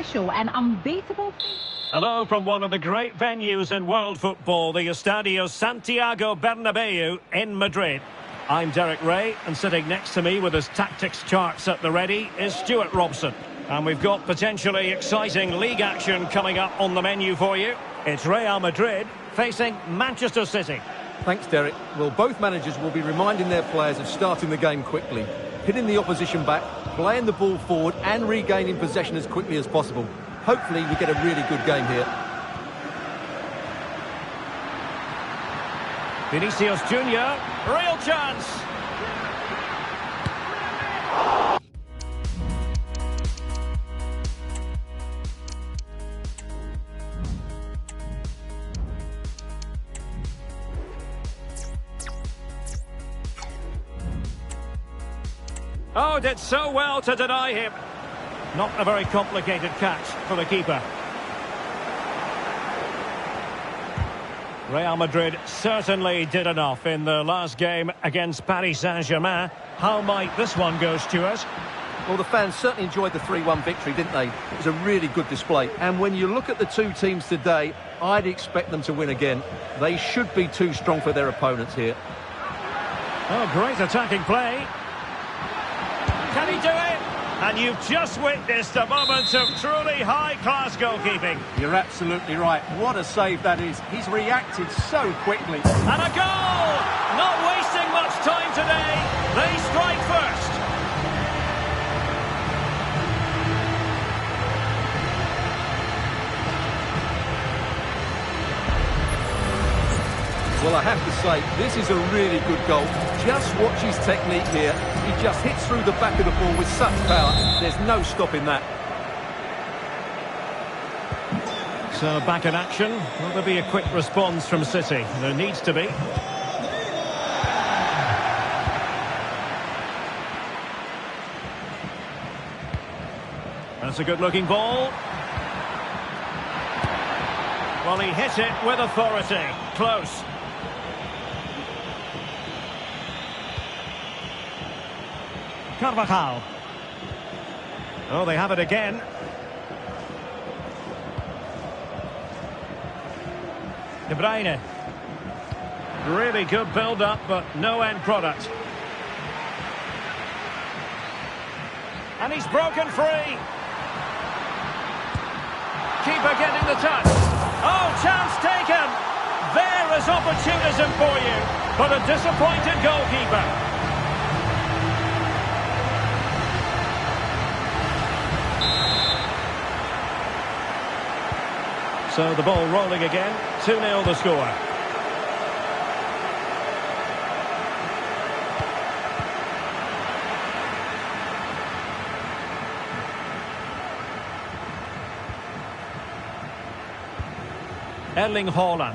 special and unbeatable. Hello from one of the great venues in world football, the Estadio Santiago Bernabeu in Madrid. I'm Derek Ray, and sitting next to me with his tactics charts at the ready is Stuart Robson. And we've got potentially exciting league action coming up on the menu for you. It's Real Madrid facing Manchester City. Thanks, Derek. Well, both managers will be reminding their players of starting the game quickly, hitting the opposition back, playing the ball forward and regaining possession as quickly as possible. Hopefully we get a really good game here. Vinicius Junior, real chance. Oh, did so well to deny him. Not a very complicated catch for the keeper. Real Madrid certainly did enough in the last game against Paris Saint-Germain. How might this one go, Stuart? Well, the fans certainly enjoyed the 3-1 victory, didn't they? It was a really good display. And when you look at the two teams today, I'd expect them to win again. They should be too strong for their opponents here. Oh, great attacking play. Can he do it? And you've just witnessed a moment of truly high-class goalkeeping. You're absolutely right. What a save that is. He's reacted so quickly. And a goal! Not wasting much time today. They strike first. Well, I have to say, this is a really good goal. Just watch his technique here. He just hits through the back of the ball with such power. There's no stopping that. So back in action. Will there be a quick response from City? There needs to be. That's a good-looking ball. Well, he hit it with authority. Close. Carvajal. Oh, they have it again. De Bruyne. Really good build-up, but no end product. And he's broken free. Keeper getting the touch. Oh, chance taken. There is opportunism for you, but a disappointed goalkeeper. So the ball rolling again. 2-0 the score. Erling Haaland.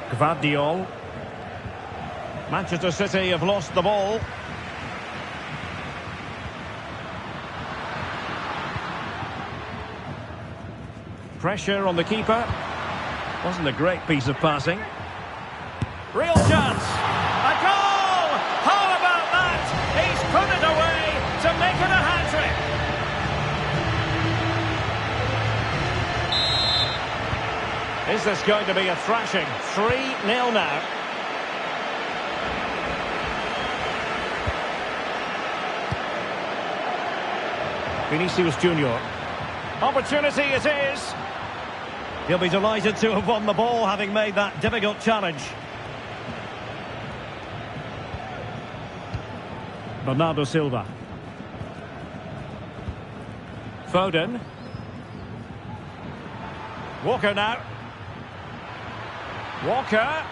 Gvardiol. Manchester City have lost the ball. Pressure on the keeper. Wasn't a great piece of passing. Real chance. A goal! How about that? He's put it away to make it a hat-trick. Is this going to be a thrashing? 3-0 now. Vinicius Junior. Opportunity it is. He'll be delighted to have won the ball, having made that difficult challenge. Bernardo Silva. Foden. Walker now. Walker.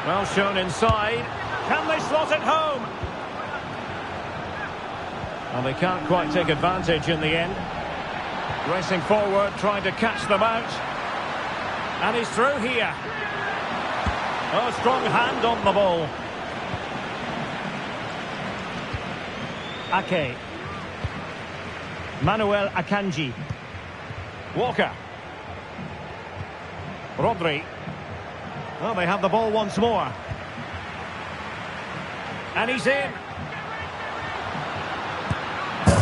Well shown inside. Can they slot it home? And they can't quite take advantage in the end. Racing forward, trying to catch them out. And he's through here. Oh, strong hand on the ball. Ake. Manuel Akanji. Walker. Rodri. Well, they have the ball once more. And he's in.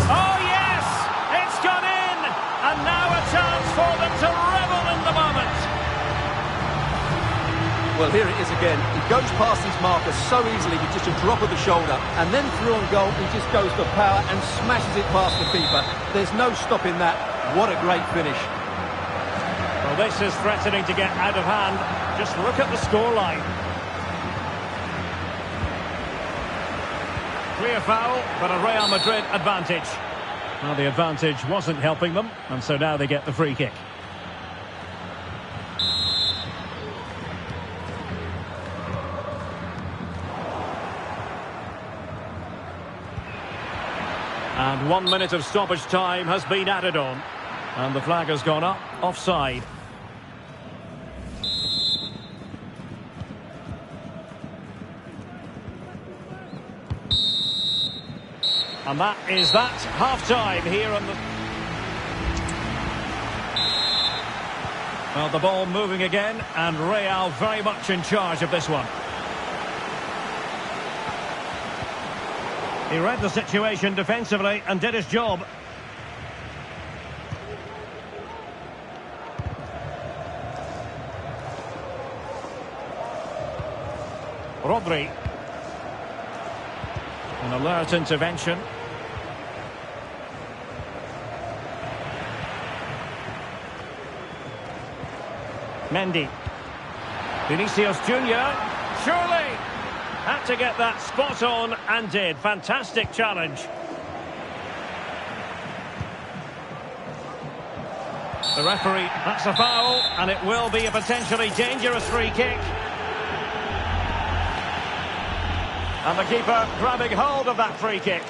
Oh, yeah! Well, here it is again. He goes past his marker so easily with just a drop of the shoulder, and then through on goal, he just goes for power and smashes it past the keeper. There's no stopping that. What a great finish. Well, this is threatening to get out of hand. Just look at the scoreline. Clear foul, but a Real Madrid advantage. Well, the advantage wasn't helping them, and so now they get the free kick. And 1 minute of stoppage time has been added on. And the flag has gone up, offside. And that is that. Half-time here on the... Well, the ball moving again, and Real very much in charge of this one. He read the situation defensively and did his job. Rodri. An alert intervention. Mendy. Vinicius Junior. Surely! Had to get that spot on and did. Fantastic challenge. The referee, that's a foul, and it will be a potentially dangerous free kick. And the keeper grabbing hold of that free kick.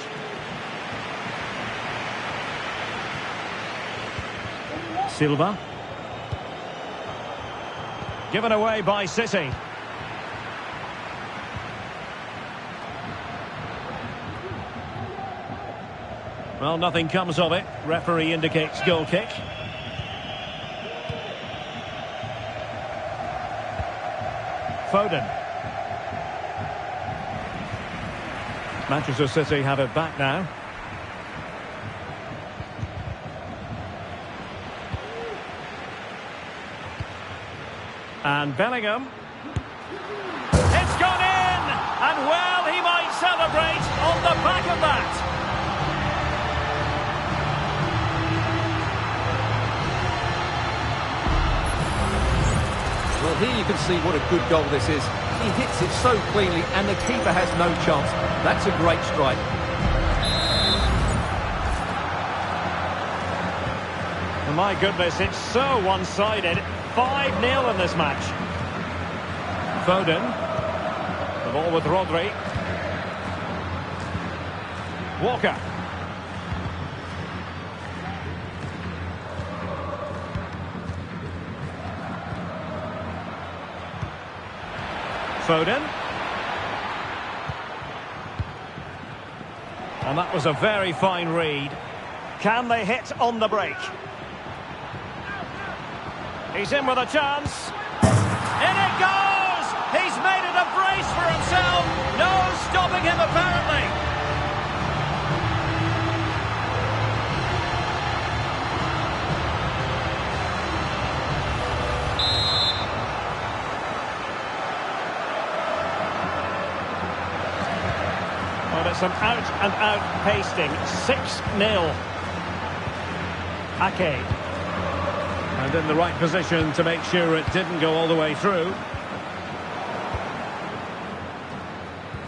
Silva. Given away by City. Well, nothing comes of it. Referee indicates goal kick. Foden. Manchester City have it back now. And Bellingham. It's gone in! And well, he might celebrate on the back of that. Well, here you can see what a good goal this is. He hits it so cleanly and the keeper has no chance. That's a great strike. My goodness, it's so one-sided. 5-0 in this match. Foden. The ball with Rodri. Walker. Foden. And that was a very fine read. Can they hit on the break? He's in with a chance. In it goes! He's made it a brace for himself. No stopping him, apparently. Well, it's an out-and-out pasting. 6-0. Ake. And in the right position to make sure it didn't go all the way through.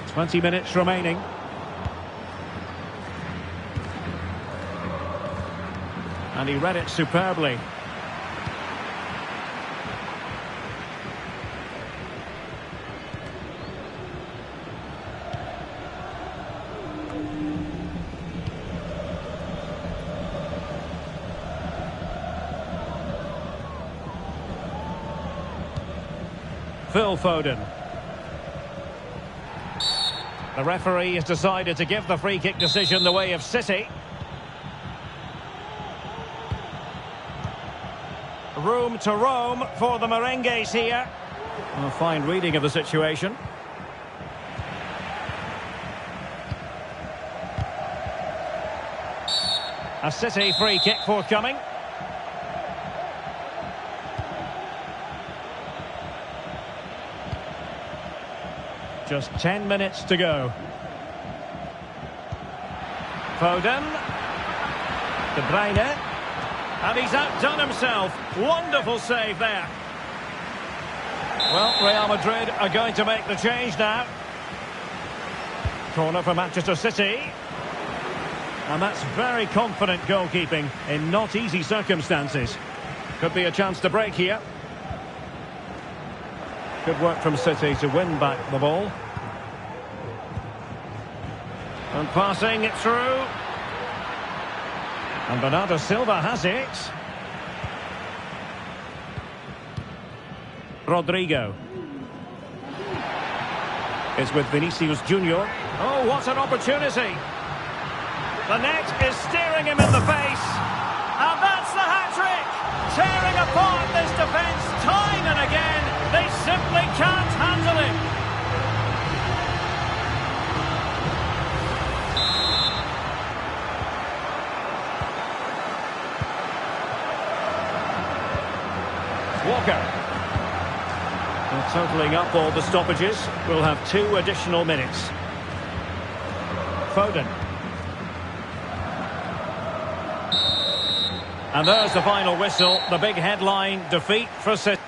20 minutes remaining. And he read it superbly. Phil Foden. The referee has decided to give the free kick decision the way of City. Room to roam for the Merengues here. A fine reading of the situation. A City free kick forthcoming. Just 10 minutes to go. Foden. De Bruyne. And he's outdone himself. Wonderful save there. Well, Real Madrid are going to make the change now. Corner for Manchester City. And that's very confident goalkeeping in not easy circumstances. Could be a chance to break here. Good work from City to win back the ball. And passing it through. And Bernardo Silva has it. Rodrigo. It's with Vinicius Junior. Oh, what an opportunity. The net is staring him in the face. And that's the hat-trick. Tearing apart this defence time and again. They simply can't handle him. Walker. And totalling up all the stoppages, we'll have 2 additional minutes. Foden. And there's the final whistle, the big headline, defeat for City.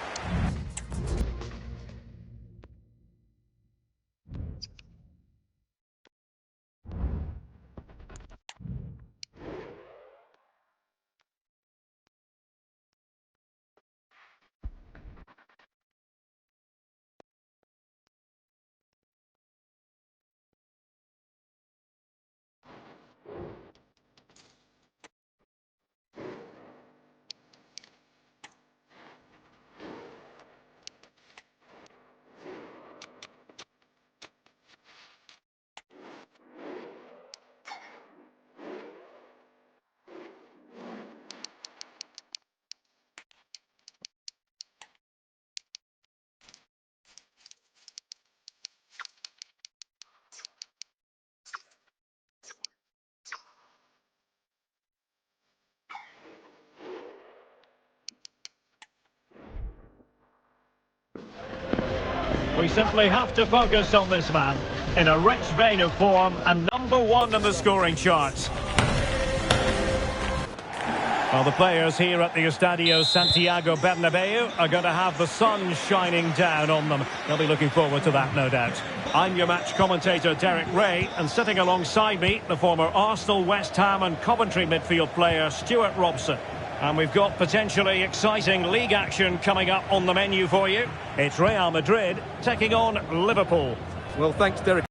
We simply have to focus on this man. In a rich vein of form and #1 in the scoring charts. Well, the players here at the Estadio Santiago Bernabeu are going to have the sun shining down on them. They'll be looking forward to that, no doubt. I'm your match commentator, Derek Ray, and sitting alongside me, the former Arsenal, West Ham and Coventry midfield player, Stuart Robson. And we've got potentially exciting league action coming up on the menu for you. It's Real Madrid taking on Liverpool. Well, thanks, Derek,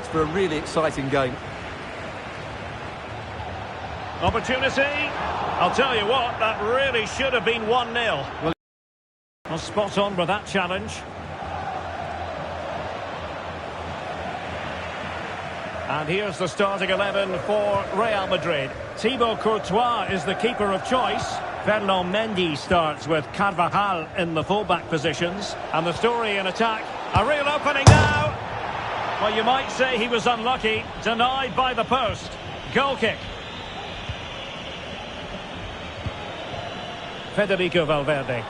for a really exciting game. Opportunity. I'll tell you what, that really should have been 1-0. Well, spot on with that challenge. And here's the starting 11 for Real Madrid. Thibaut Courtois is the keeper of choice. Ferland Mendy starts with Carvajal in the fullback positions. And the story in attack, a real opening now. Well, you might say he was unlucky, denied by the post. Goal kick. Federico Valverde.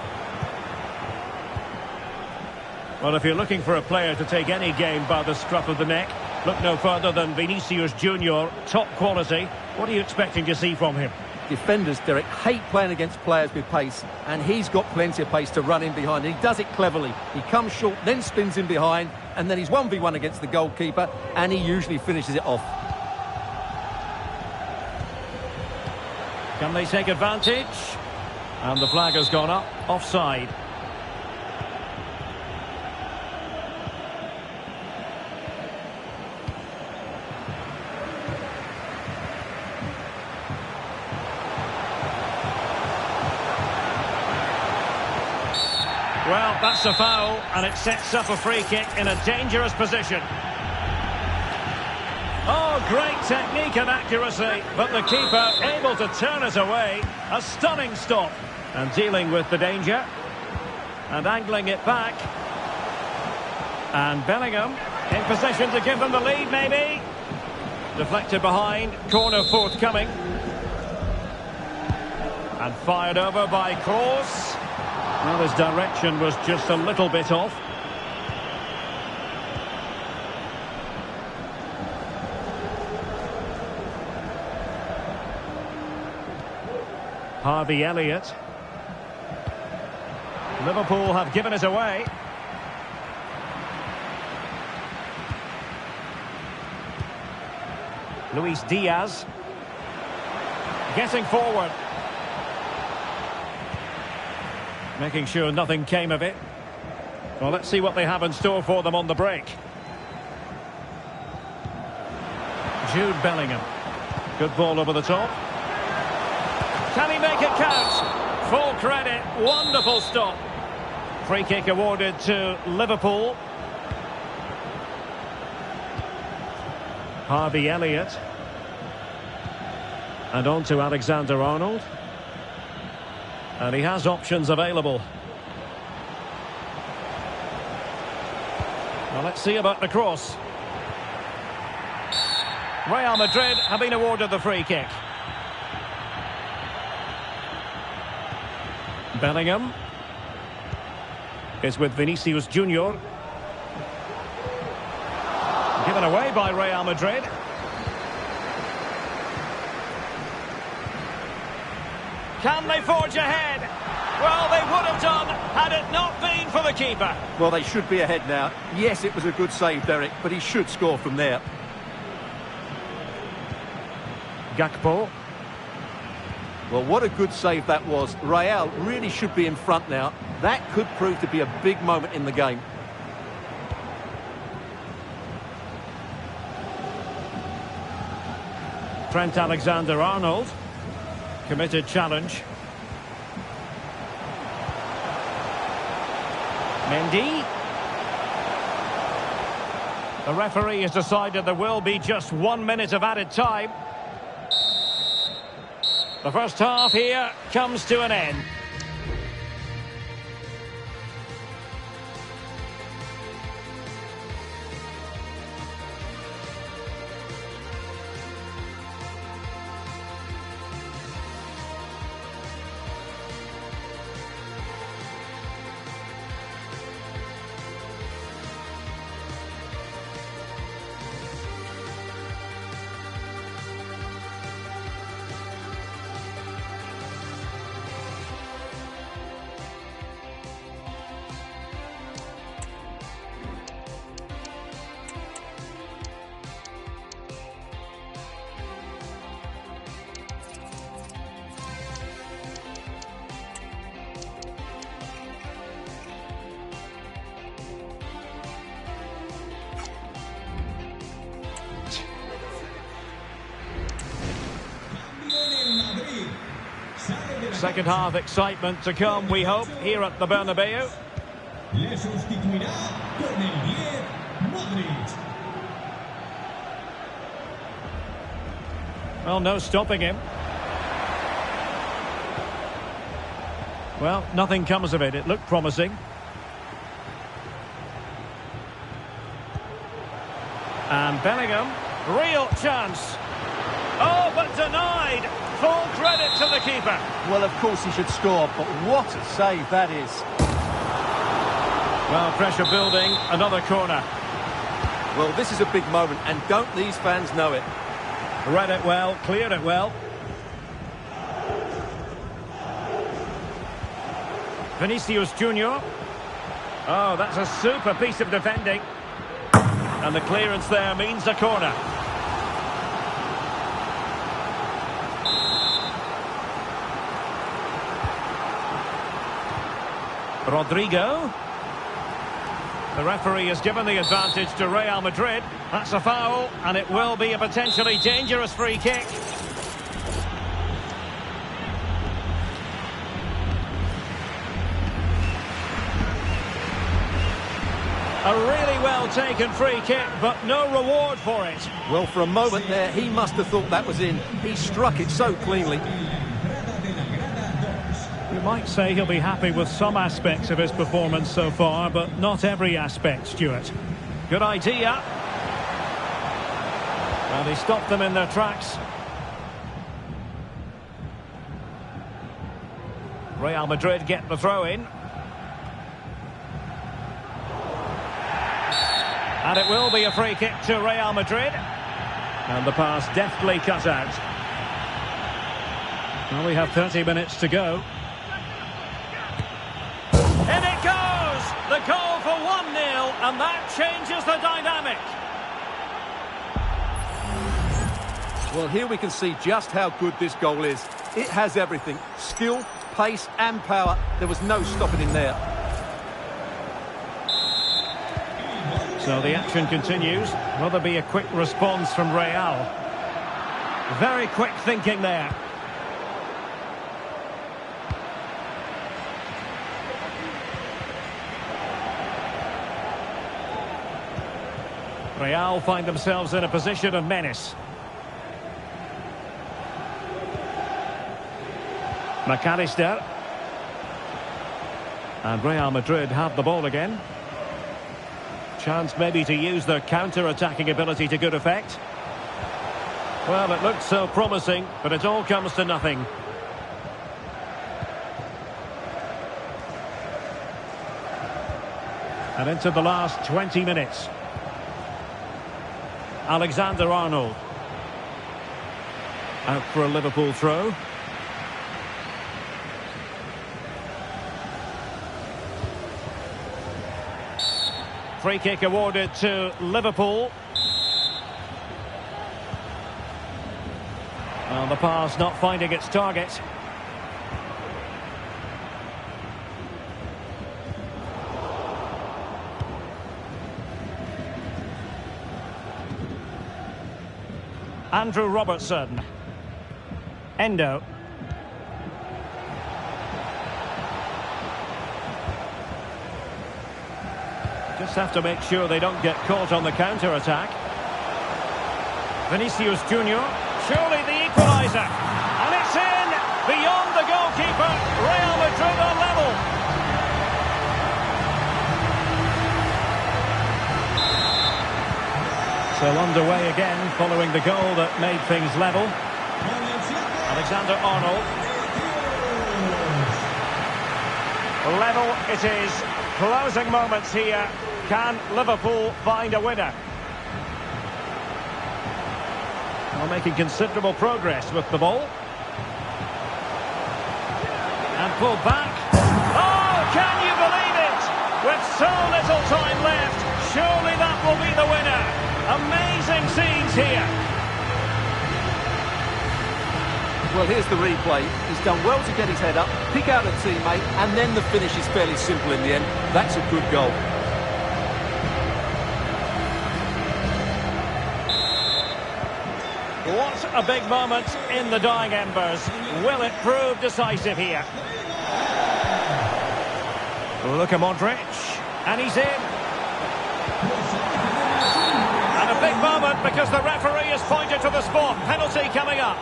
Well, if you're looking for a player to take any game by the scruff of the neck, look no further than Vinicius Junior, top quality. What are you expecting to see from him? Defenders, Derek, hate playing against players with pace, and he's got plenty of pace to run in behind. He does it cleverly. He comes short, then spins in behind, and then he's 1v1 against the goalkeeper, and he usually finishes it off. Can they take advantage? And the flag has gone up, offside. Well, that's a foul, and it sets up a free kick in a dangerous position. Oh, great technique and accuracy, but the keeper able to turn it away. A stunning stop. And dealing with the danger. And angling it back. And Bellingham in position to give them the lead, maybe. Deflected behind, corner forthcoming. And fired over by Kroos. Well, his direction was just a little bit off. Harvey Elliott. Liverpool have given it away. Luis Diaz. Getting forward. Making sure nothing came of it. Well, let's see what they have in store for them on the break. Jude Bellingham. Good ball over the top. Can he make it count? Full credit. Wonderful stop. Free kick awarded to Liverpool. Harvey Elliott. And on to Alexander-Arnold. And he has options available. Well, let's see about the cross. Real Madrid have been awarded the free kick. Bellingham is with Vinicius Junior. Given away by Real Madrid. Can they forge ahead? Well, they would have done had it not been for the keeper. Well, they should be ahead now. Yes, it was a good save, Derek, but he should score from there. Gakpo. Well, what a good save that was. Real really should be in front now. That could prove to be a big moment in the game. Trent Alexander-Arnold. Committed challenge. Mendy. The referee has decided there will be just 1 minute of added time. The first half here comes to an end. Second half excitement to come, we hope, here at the Bernabeu. Le sustituirá con el 10 Madrid. Well, no stopping him. Well, nothing comes of it. It looked promising. And Bellingham, real chance. Oh, but denied. Full credit to the keeper. Well, of course he should score, but what a save that is. Well, pressure building, another corner. Well, this is a big moment, and don't these fans know it? Read it well, cleared it well. Vinicius Junior. Oh, that's a super piece of defending. And the clearance there means a corner. Rodrigo. The referee has given the advantage to Real Madrid. That's a foul, and it will be a potentially dangerous free kick. A really well taken free kick, but no reward for it. Well, for a moment there, he must have thought that was in. He struck it so cleanly. You might say he'll be happy with some aspects of his performance so far, but not every aspect, Stuart. Good idea. And he stopped them in their tracks. Real Madrid get the throw in. And it will be a free kick to Real Madrid. And the pass deftly cut out. Well, we have 30 minutes to go. In it goes! The goal for 1-0, and that changes the dynamic. Well, here we can see just how good this goal is. It has everything. Skill, pace and power. There was no stopping him there. So the action continues. Will there be a quick response from Real? Very quick thinking there. Real find themselves in a position of menace. McAllister. And Real Madrid have the ball again. Chance maybe to use their counter-attacking ability to good effect. Well, it looked so promising, but it all comes to nothing. And into the last 20 minutes. Alexander-Arnold. Out for a Liverpool throw. Free kick awarded to Liverpool. Well, the pass not finding its target. Andrew Robertson. Endo. Just have to make sure they don't get caught on the counter-attack. Vinicius Junior, surely the equaliser. And it's in! Beyond the goalkeeper, Real Madrid are level. So underway again, following the goal that made things level. Alexander-Arnold. Level it is. Closing moments here. Can Liverpool find a winner? Well, making considerable progress with the ball. And pulled back. Oh, can you believe it? With so little time left, surely that will be the winner. Amazing scenes here. Well, here's the replay. He's done well to get his head up, pick out a teammate, and then the finish is fairly simple in the end. That's a good goal. What a big moment in the dying embers. Will it prove decisive here? Look at Modric. And he's in. And a big moment because the referee has pointed to the spot. Penalty coming up.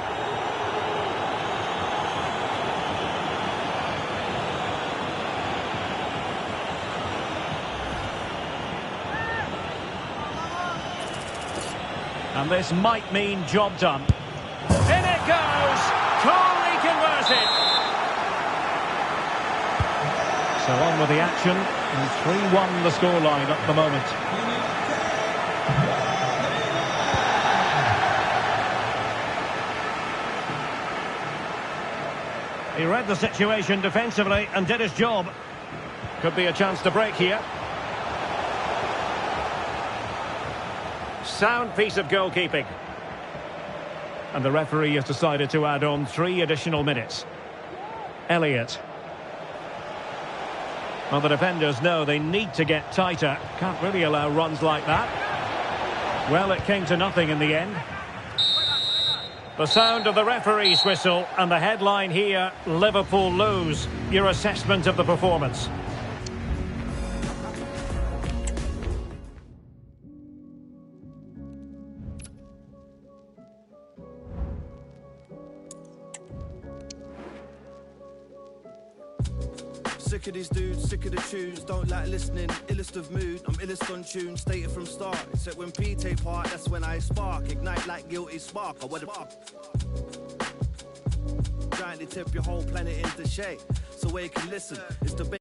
And this might mean job done. In it goes! Coolly converted! So on with the action. And 3-1 the scoreline at the moment. He read the situation defensively and did his job. Could be a chance to break here. Sound piece of goalkeeping. And the referee has decided to add on 3 additional minutes. Elliott. Well, the defenders know they need to get tighter. Can't really allow runs like that. Well, it came to nothing in the end. The sound of the referee's whistle and the headline here, Liverpool lose. Your assessment of the performance? Sick of these dudes, sick of the tunes, don't like listening, illest of mood, I'm illest on tune, stated from start, except when P take part, that's when I spark, ignite like guilty spark, or what the giantly tip your whole planet into shape, so where you can listen, it's the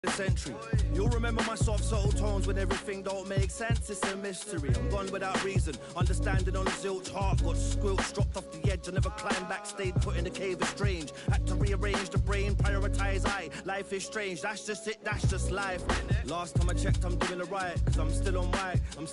the century. You'll remember my soft, subtle tones when everything don't make sense. It's a mystery. I'm gone without reason. Understanding on the zilch, heart got squilched, dropped off the edge. I never climbed back, stayed put in the cave is strange. Had to rearrange the brain, prioritize life is strange. That's just it, that's just life. Last time I checked, I'm doing it right, cause I'm still on white. I'm